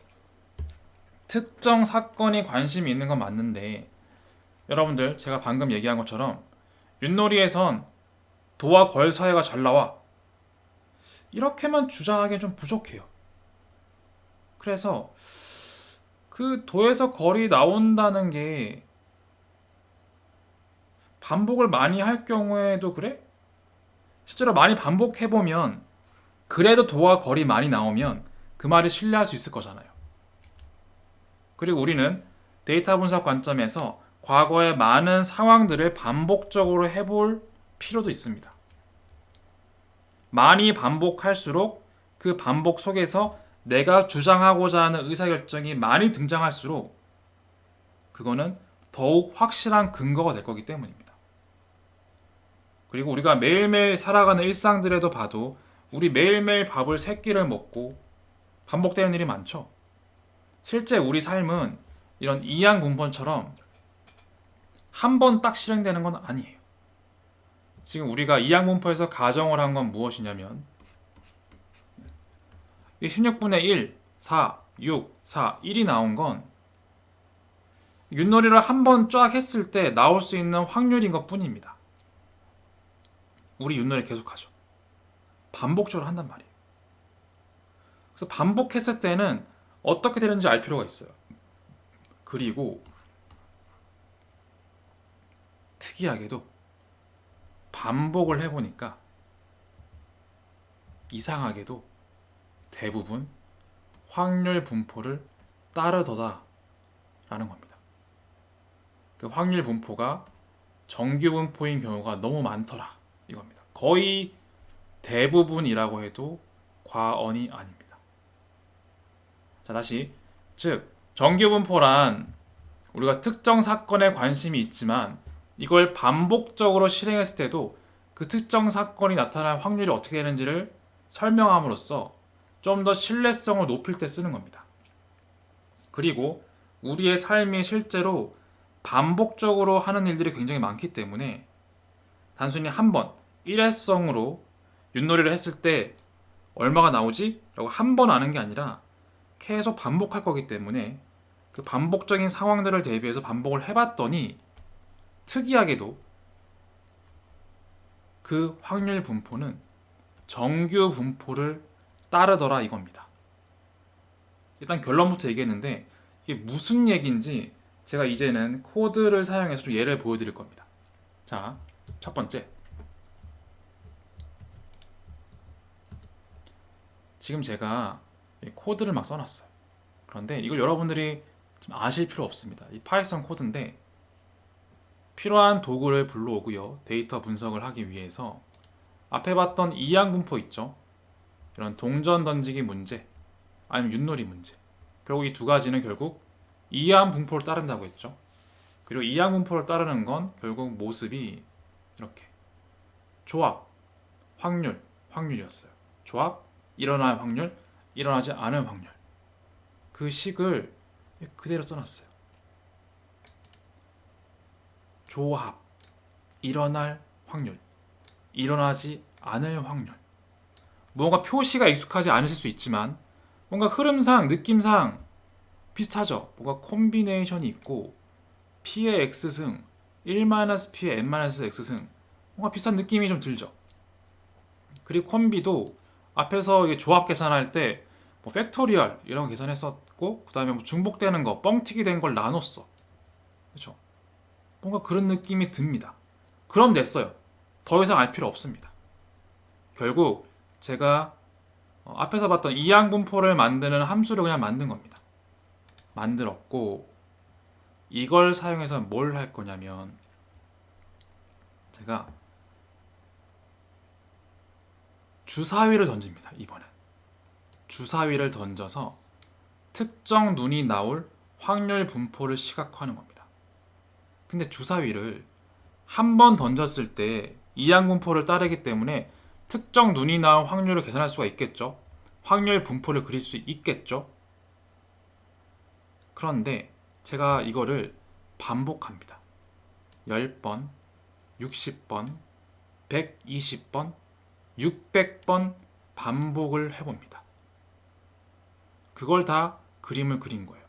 특정 사건이 관심이 있는 건 맞는데 여러분들 제가 방금 얘기한 것처럼 윷놀이에선 도와 걸 사이가 잘 나와 이렇게만 주장하기엔 좀 부족해요. 그래서 그 도에서 걸이 나온다는 게 반복을 많이 할 경우에도 그래? 실제로 많이 반복해보면 그래도 도와 걸이 많이 나오면 그 말을 신뢰할 수 있을 거잖아요. 그리고 우리는 데이터 분석 관점에서 과거의 많은 상황들을 반복적으로 해볼 필요도 있습니다. 많이 반복할수록 그 반복 속에서 내가 주장하고자 하는 의사결정이 많이 등장할수록 그거는 더욱 확실한 근거가 될 거기 때문입니다. 그리고 우리가 매일매일 살아가는 일상들에도 봐도 우리 매일매일 밥을 3끼를 먹고 반복되는 일이 많죠. 실제 우리 삶은 이런 이항분법처럼 한 번 딱 실행되는 건 아니에요. 지금 우리가 이항분법에서 가정을 한 건 무엇이냐면 16분의 1, 4, 6, 4, 1이 나온 건 윷놀이를 한 번 쫙 했을 때 나올 수 있는 확률인 것 뿐입니다. 우리 윷놀이 계속하죠. 반복적으로 한단 말이에요. 그래서 반복했을 때는 어떻게 되는지 알 필요가 있어요. 그리고 특이하게도 반복을 해보니까 이상하게도 대부분 확률 분포를 따르더라 라는 겁니다. 그 확률 분포가 정규 분포인 경우가 너무 많더라 이겁니다. 거의 대부분이라고 해도 과언이 아닙니다. 자, 다시 즉 정규 분포란 우리가 특정 사건에 관심이 있지만 이걸 반복적으로 실행했을 때도 그 특정 사건이 나타날 확률이 어떻게 되는지를 설명함으로써 좀 더 신뢰성을 높일 때 쓰는 겁니다. 그리고 우리의 삶이 실제로 반복적으로 하는 일들이 굉장히 많기 때문에 단순히 한 번 일회성으로 윷놀이를 했을 때 얼마가 나오지? 라고 한 번 아는 게 아니라 계속 반복할 거기 때문에 그 반복적인 상황들을 대비해서 반복을 해봤더니 특이하게도 그 확률 분포는 정규 분포를 따르더라 이겁니다. 일단 결론부터 얘기했는데 이게 무슨 얘기인지 제가 이제는 코드를 사용해서 좀 예를 보여드릴 겁니다. 자, 첫 번째. 지금 제가 코드를 막 써놨어요. 그런데 이걸 여러분들이 좀 아실 필요 없습니다. 이 파이썬 코드인데 필요한 도구를 불러오고요. 데이터 분석을 하기 위해서 앞에 봤던 이항분포 있죠? 이런 동전 던지기 문제 아니면 윷놀이 문제 결국 이 두 가지는 결국 이항분포를 따른다고 했죠. 그리고 이항분포를 따르는 건 결국 모습이 이렇게 조합, 확률, 확률이었어요. 조합, 일어날 확률, 일어나지 않을 확률 그 식을 그대로 써놨어요. 조합, 일어날 확률, 일어나지 않을 확률. 뭔가 표시가 익숙하지 않으실 수 있지만 뭔가 흐름상, 느낌상 비슷하죠. 뭔가 콤비네이션이 있고 P의 X승, 1-P의 N-X승 뭔가 비슷한 느낌이 좀 들죠. 그리고 콤비도 앞에서 이게 조합 계산할 때 뭐 팩토리얼 이런 거 계산했었고 그 다음에 뭐 중복되는 거, 뻥튀기 된 걸 나눴어. 그렇죠? 뭔가 그런 느낌이 듭니다. 그럼 됐어요. 더 이상 알 필요 없습니다. 결국 제가 앞에서 봤던 이항분포를 만드는 함수를 그냥 만든 겁니다. 만들었고 이걸 사용해서 뭘 할 거냐면 제가 주사위를 던집니다. 이번엔 주사위를 던져서 특정 눈이 나올 확률 분포를 시각화하는 겁니다. 근데 주사위를 한 번 던졌을 때 이항분포를 따르기 때문에 특정 눈이 나올 확률을 계산할 수가 있겠죠. 확률 분포를 그릴 수 있겠죠. 그런데 제가 이거를 반복합니다. 10번, 60번, 120번, 600번 반복을 해봅니다. 그걸 다 그림을 그린 거예요.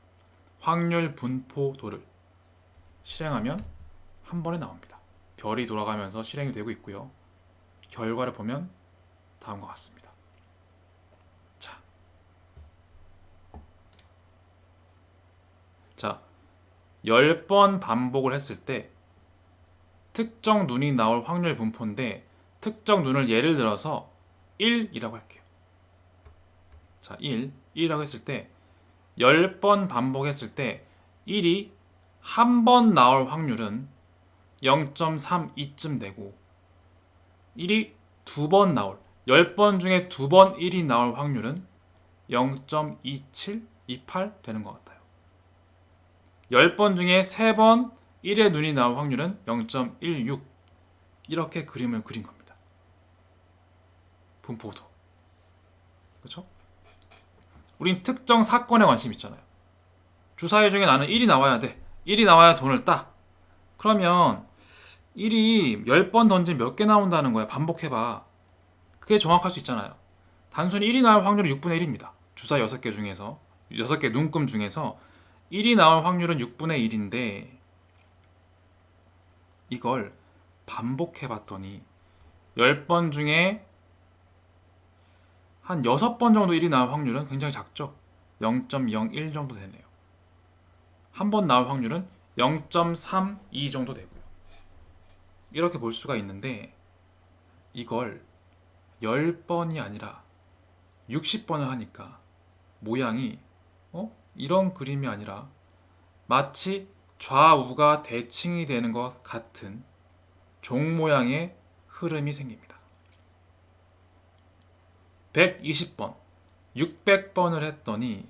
확률 분포도를 실행하면 한 번에 나옵니다. 별이 돌아가면서 실행이 되고 있고요. 결과를 보면 다음과 같습니다. 자, 10번 반복을 했을 때 특정 눈이 나올 확률 분포인데 특정 눈을 예를 들어서 1이라고 할게요. 자, 1이라고 했을 때 10번 반복했을 때 1이 한 번 나올 확률은 0.32쯤 되고 1이 두 번 나올 10번 중에 두 번 1이 나올 확률은 0.27, 28 되는 것 같아요. 10번 중에 3번 1의 눈이 나올 확률은 0.16 이렇게 그림을 그린 겁니다. 분포도. 그렇죠? 우린 특정 사건에 관심 있잖아요. 주사위 중에 나는 1이 나와야 돼. 1이 나와야 돈을 따. 그러면 1이 10번 던지면 몇 개 나온다는 거야. 반복해봐. 그게 정확할 수 있잖아요. 단순히 1이 나올 확률은 6분의 1입니다. 주사위 6개 중에서 6개 눈금 중에서 1이 나올 확률은 6분의 1인데 이걸 반복해봤더니 10번 중에 한 6번 정도 1이 나올 확률은 굉장히 작죠. 0.01 정도 되네요. 한 번 나올 확률은 0.32 정도 되고요. 이렇게 볼 수가 있는데 이걸 10번이 아니라 60번을 하니까 모양이 이런 그림이 아니라 마치 좌우가 대칭이 되는 것 같은 종 모양의 흐름이 생깁니다. 120번, 600번을 했더니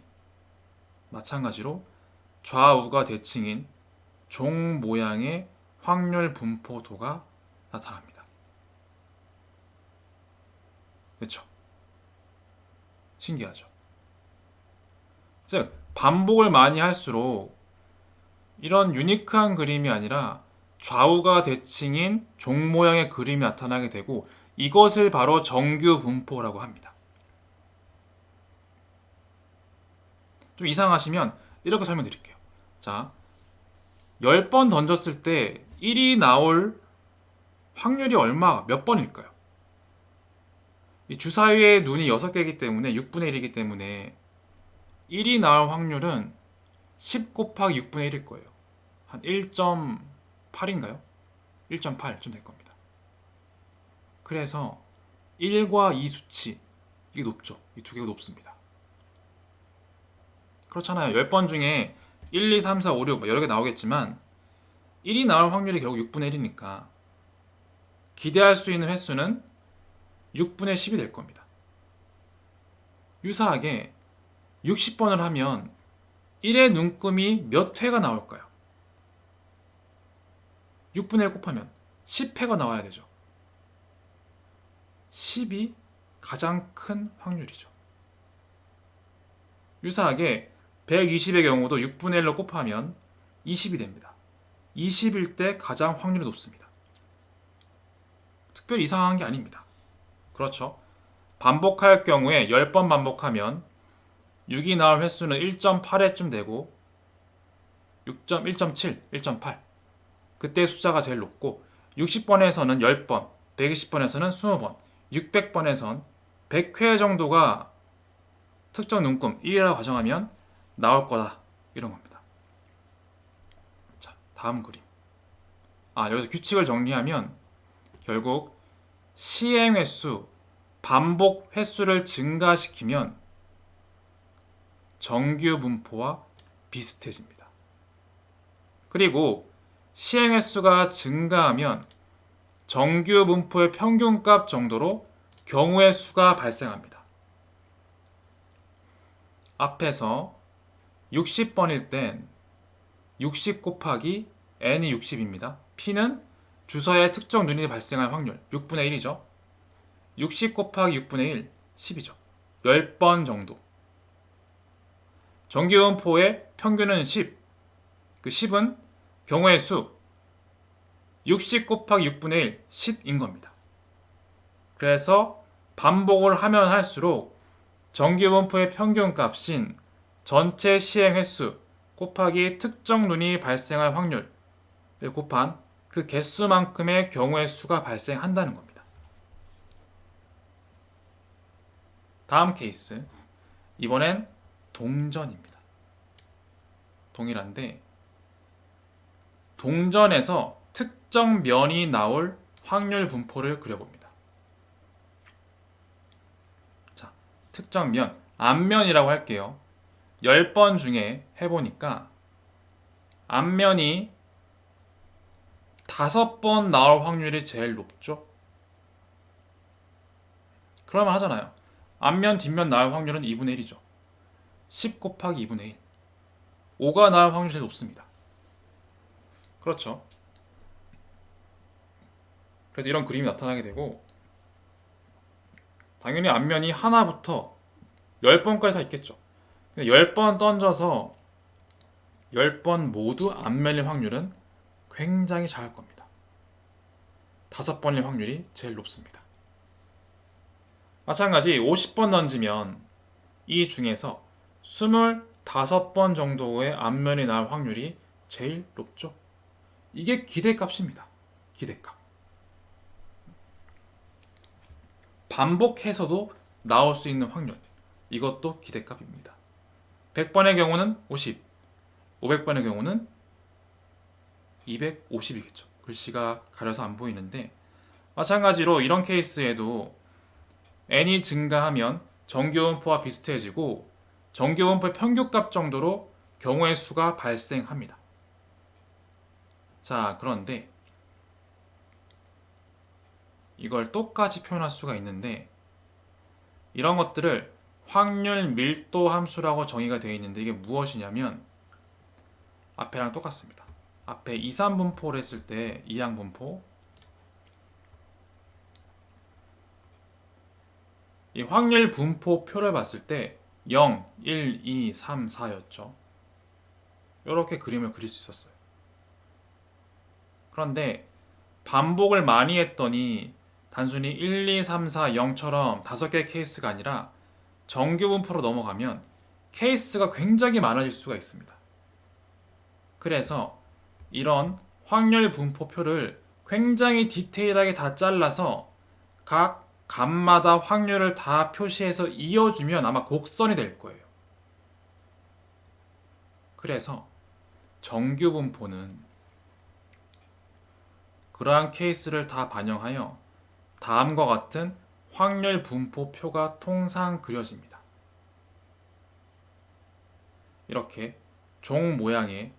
마찬가지로 좌우가 대칭인 종 모양의 확률 분포도가 나타납니다. 그렇죠? 신기하죠? 즉, 반복을 많이 할수록 이런 유니크한 그림이 아니라 좌우가 대칭인 종 모양의 그림이 나타나게 되고 이것을 바로 정규 분포라고 합니다. 좀 이상하시면 이렇게 설명드릴게요. 자, 10번 던졌을 때 1이 나올 확률이 몇 번일까요? 이 주사위의 눈이 6개이기 때문에 6분의 1이기 때문에 1이 나올 확률은 10 곱하기 6분의 1일 거예요. 한 1.8인가요? 1.8쯤 될 겁니다. 그래서 1과 2 수치 이게 높죠. 이 두 개가 높습니다. 그렇잖아요. 10번 중에 1, 2, 3, 4, 5, 6 여러 개 나오겠지만 1이 나올 확률이 결국 6분의 1이니까 기대할 수 있는 횟수는 6분의 10이 될 겁니다. 유사하게 60번을 하면 1의 눈금이 몇 회가 나올까요? 6분의 1 곱하면 10회가 나와야 되죠. 10이 가장 큰 확률이죠. 유사하게 120의 경우도 6분의 1로 곱하면 20이 됩니다. 20일 때 가장 확률이 높습니다. 특별히 이상한 게 아닙니다. 그렇죠. 반복할 경우에 10번 반복하면 6이 나올 횟수는 1.8회쯤 되고 1.7, 1.8 그때 숫자가 제일 높고 60번에서는 10번, 120번에서는 20번, 600번에선 100회 정도가 특정 눈금 1이라고 가정하면 나올 거다 이런 겁니다. 자, 다음 그림. 여기서 규칙을 정리하면 결국 시행 횟수, 반복 횟수를 증가시키면 정규 분포와 비슷해집니다. 그리고 시행 횟수가 증가하면 정규 분포의 평균값 정도로 경우의 수가 발생합니다. 앞에서 60번일 땐 60 곱하기 n이 60입니다. p는 주서의 특정 눈이 발생할 확률 6분의 1이죠. 60 곱하기 6분의 1, 10이죠. 10번 정도. 정규 분포의 평균은 10. 그 10은 경우의 수 60 곱하기 6분의 1, 10인 겁니다. 그래서 반복을 하면 할수록 정규 분포의 평균 값인 전체 시행 횟수 곱하기 특정 눈이 발생할 확률을 곱한 그 개수만큼의 경우의 수가 발생한다는 겁니다. 다음 케이스. 이번엔 동전입니다. 동일한데 동전에서 특정 면이 나올 확률 분포를 그려봅니다. 자, 특정 면, 앞면이라고 할게요. 10번 중에 해보니까 앞면이 5번 나올 확률이 제일 높죠? 그러면 하잖아요. 앞면, 뒷면 나올 확률은 2분의 1이죠. 10 곱하기 2분의 1. 5가 나올 확률이 제일 높습니다. 그렇죠? 그래서 이런 그림이 나타나게 되고 당연히 앞면이 하나부터 10번까지 다 있겠죠. 10번 던져서 10번 모두 앞면일 확률은 굉장히 작을 겁니다. 5번일 확률이 제일 높습니다. 마찬가지 50번 던지면 이 중에서 25번 정도의 앞면이 나올 확률이 제일 높죠. 이게 기대값입니다. 기대값. 반복해서도 나올 수 있는 확률. 이것도 기대값입니다. 100번의 경우는 50, 500번의 경우는 250이겠죠. 글씨가 가려서 안 보이는데 마찬가지로 이런 케이스에도 n이 증가하면 정규분포와 비슷해지고 정규분포의 평균값 정도로 경우의 수가 발생합니다. 자, 그런데 이걸 똑같이 표현할 수가 있는데 이런 것들을 확률 밀도 함수라고 정의가 되어 있는데 이게 무엇이냐면 앞에랑 똑같습니다. 앞에 2, 3분포를 했을 때 이항분포 이 확률 분포 표를 봤을 때 0, 1, 2, 3, 4였죠. 이렇게 그림을 그릴 수 있었어요. 그런데 반복을 많이 했더니 단순히 1, 2, 3, 4, 0처럼 5개의 케이스가 아니라 정규 분포로 넘어가면 케이스가 굉장히 많아질 수가 있습니다. 그래서 이런 확률 분포표를 굉장히 디테일하게 다 잘라서 각 값마다 확률을 다 표시해서 이어주면 아마 곡선이 될 거예요. 그래서 정규 분포는 그러한 케이스를 다 반영하여 다음과 같은 확률 분포표가 통상 그려집니다. 이렇게 종 모양의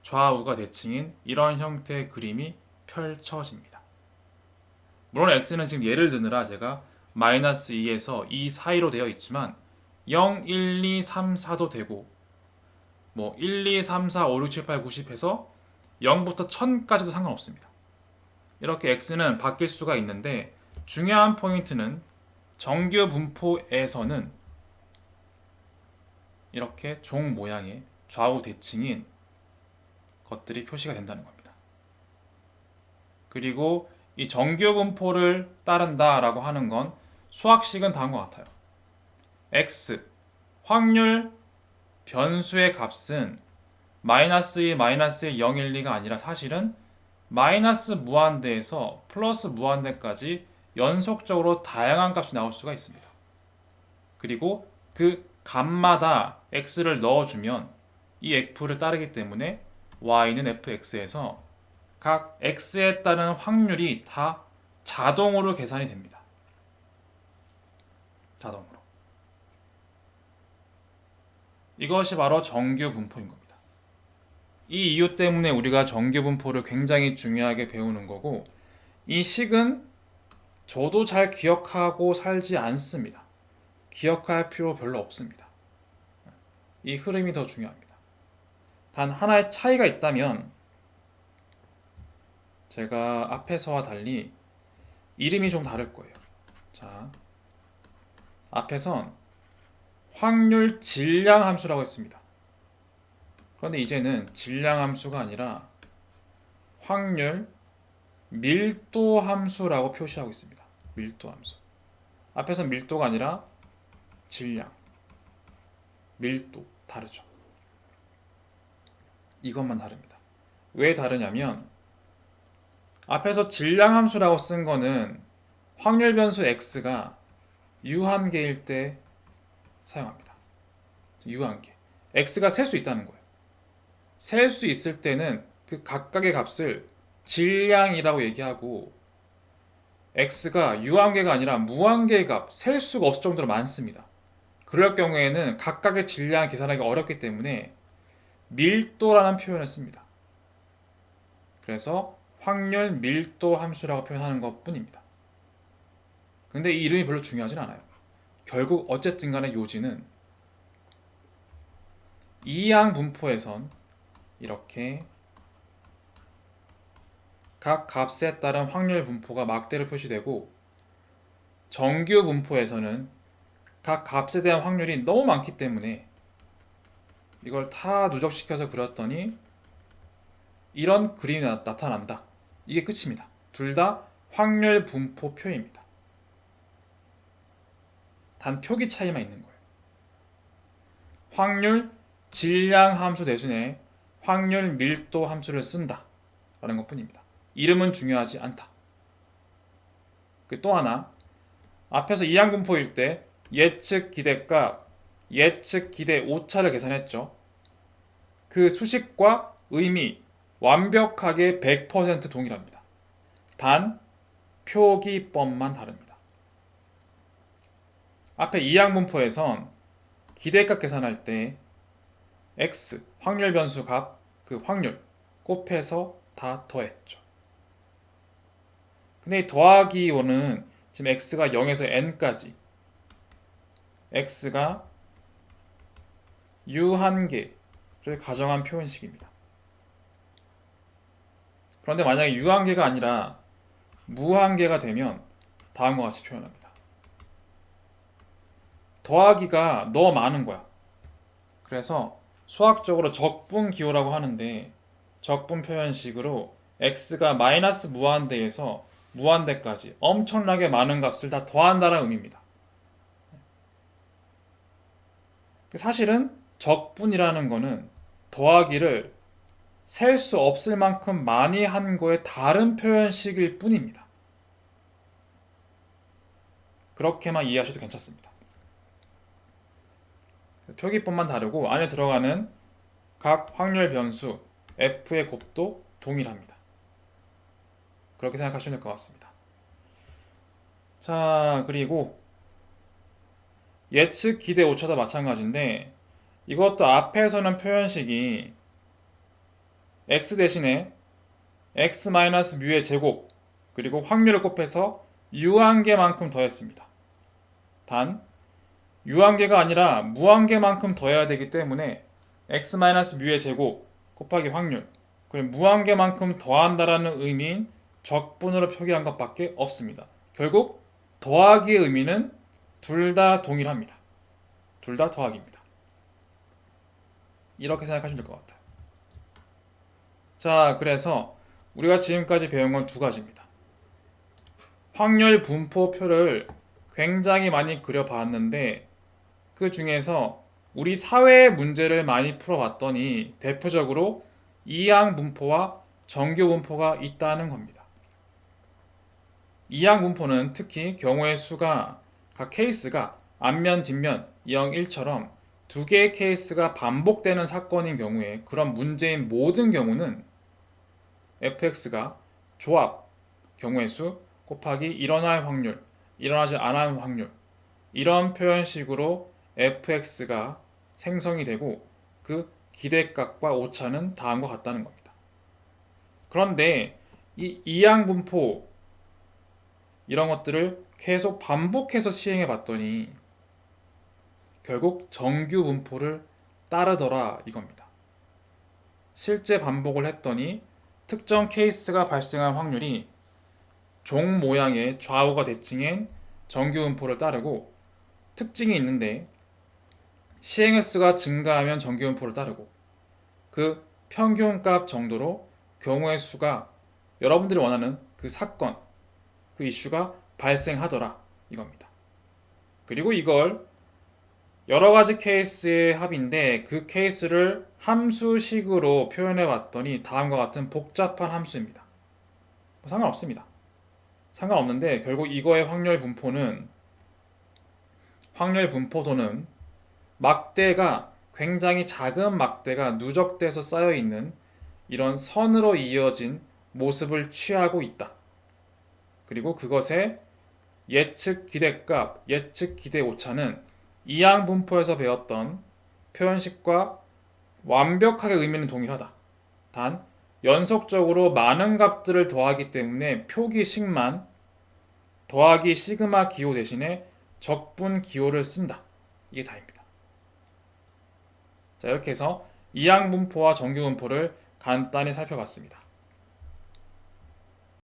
좌우가 대칭인 이런 형태의 그림이 펼쳐집니다. 물론 x는 지금 예를 드느라 제가 마이너스 2에서 2 사이로 되어 있지만 0, 1, 2, 3, 4도 되고 뭐 1, 2, 3, 4, 5, 6, 7, 8, 90 해서 0부터 1000까지도 상관없습니다. 이렇게 x는 바뀔 수가 있는데 중요한 포인트는 정규 분포에서는 이렇게 종 모양의 좌우 대칭인 것들이 표시가 된다는 겁니다. 그리고 이 정규 분포를 따른다 라고 하는 건 수학식은 다음과 같아요. x, 확률 변수의 값은 마이너스 2, 마이너스 1, 0, 1, 2가 아니라 사실은 마이너스 무한대에서 플러스 무한대까지 연속적으로 다양한 값이 나올 수가 있습니다. 그리고 그 값마다 x를 넣어주면 이 f를 따르기 때문에 y는 fx에서 각 x에 따른 확률이 다 자동으로 계산이 됩니다. 자동으로. 이것이 바로 정규 분포인 겁니다. 이 이유 때문에 우리가 정규 분포를 굉장히 중요하게 배우는 거고, 이 식은 저도 잘 기억하고 살지 않습니다. 기억할 필요 별로 없습니다. 이 흐름이 더 중요합니다. 단 하나의 차이가 있다면 제가 앞에서와 달리 이름이 좀 다를 거예요. 자, 앞에선 확률 질량 함수라고 했습니다. 그런데 이제는 질량 함수가 아니라 확률 밀도 함수라고 표시하고 있습니다. 밀도 함수. 앞에선 밀도가 아니라 질량, 밀도 다르죠. 이것만 다릅니다. 왜 다르냐면 앞에서 질량 함수라고 쓴 거는 확률 변수 x가 유한계일 때 사용합니다. 유한계. x가 셀 수 있다는 거예요. 셀 수 있을 때는 그 각각의 값을 질량이라고 얘기하고 x가 유한계가 아니라 무한계의 값, 셀 수가 없을 정도로 많습니다. 그럴 경우에는 각각의 질량을 계산하기 어렵기 때문에 밀도라는 표현을 씁니다. 그래서 확률 밀도 함수라고 표현하는 것 뿐입니다. 근데 이 이름이 별로 중요하진 않아요. 결국 어쨌든 간에 요지는 이항 분포에선 이렇게 각 값에 따른 확률 분포가 막대로 표시되고 정규 분포에서는 각 값에 대한 확률이 너무 많기 때문에 이걸 다 누적시켜서 그렸더니 이런 그림이 나타난다. 이게 끝입니다. 둘 다 확률 분포표입니다. 단 표기 차이만 있는 거예요. 확률 질량 함수 대신에 확률 밀도 함수를 쓴다 라는 것 뿐입니다. 이름은 중요하지 않다. 또 하나, 앞에서 이항 분포일 때 예측 기대값, 예측 기대 오차를 계산했죠. 그 수식과 의미 완벽하게 100% 동일합니다. 단 표기법만 다릅니다. 앞에 이항 분포에선 기대값 계산할 때 x 확률 변수 값, 그 확률 곱해서 다 더했죠. 근데 이 더하기 5는 지금 x가 0에서 n까지 x가 유한계를 가정한 표현식입니다. 그런데 만약에 유한계가 아니라 무한계가 되면 다음과 같이 표현합니다. 더하기가 너무 많은 거야. 그래서 수학적으로 적분기호라고 하는데 적분 표현식으로 x가 마이너스 무한대에서 무한대까지 엄청나게 많은 값을 다 더한다는 의미입니다. 사실은 적분이라는 거는 더하기를 셀 수 없을 만큼 많이 한 거의 다른 표현식일 뿐입니다. 그렇게만 이해하셔도 괜찮습니다. 표기법만 다르고 안에 들어가는 각 확률 변수 f의 곱도 동일합니다. 그렇게 생각하시면 될 것 같습니다. 자, 그리고 예측 기대 오차도 마찬가지인데 이것도 앞에서는 표현식이 x 대신에 x-뮤의 제곱 그리고 확률을 곱해서 유한계만큼 더했습니다. 단 유한계가 아니라 무한계만큼 더해야 되기 때문에 x-뮤의 제곱 곱하기 확률 그리고 무한계만큼 더한다라는 의미인 적분으로 표기한 것밖에 없습니다. 결국 더하기의 의미는 둘 다 동일합니다. 둘 다 더하기입니다. 이렇게 생각하시면 될 것 같아요. 자, 그래서 우리가 지금까지 배운 건 두 가지입니다. 확률 분포표를 굉장히 많이 그려봤는데 그 중에서 우리 사회의 문제를 많이 풀어봤더니 대표적으로 이항 분포와 정규 분포가 있다는 겁니다. 이항 분포는 특히 경우의 수가 각 케이스가 앞면, 뒷면, 0, 1처럼 두 개의 케이스가 반복되는 사건인 경우에 그런 문제인 모든 경우는 fx가 조합, 경우의 수 곱하기 일어날 확률, 일어나지 않을 확률 이런 표현식으로 fx가 생성이 되고 그 기대값과 오차는 다음과 같다는 겁니다. 그런데 이 이항분포 이런 것들을 계속 반복해서 시행해 봤더니 결국 정규분포를 따르더라 이겁니다. 실제 반복을 했더니 특정 케이스가 발생할 확률이 종 모양의 좌우가 대칭인 정규분포를 따르고 특징이 있는데 시행 횟수가 증가하면 정규분포를 따르고 그 평균값 정도로 경우의 수가 여러분들이 원하는 그 사건, 그 이슈가 발생하더라 이겁니다. 그리고 이걸 여러 가지 케이스의 합인데 그 케이스를 함수식으로 표현해 봤더니 다음과 같은 복잡한 함수입니다. 상관없습니다. 상관없는데 결국 이거의 확률 분포도는 막대가 굉장히 작은 막대가 누적돼서 쌓여 있는 이런 선으로 이어진 모습을 취하고 있다. 그리고 그것의 예측 기대값, 예측 기대 오차는 이항분포에서 배웠던 표현식과 완벽하게 의미는 동일하다. 단 연속적으로 많은 값들을 더하기 때문에 표기식만 더하기 시그마 기호 대신에 적분 기호를 쓴다. 이게 다입니다. 자, 이렇게 해서 이항분포와 정규분포를 간단히 살펴봤습니다.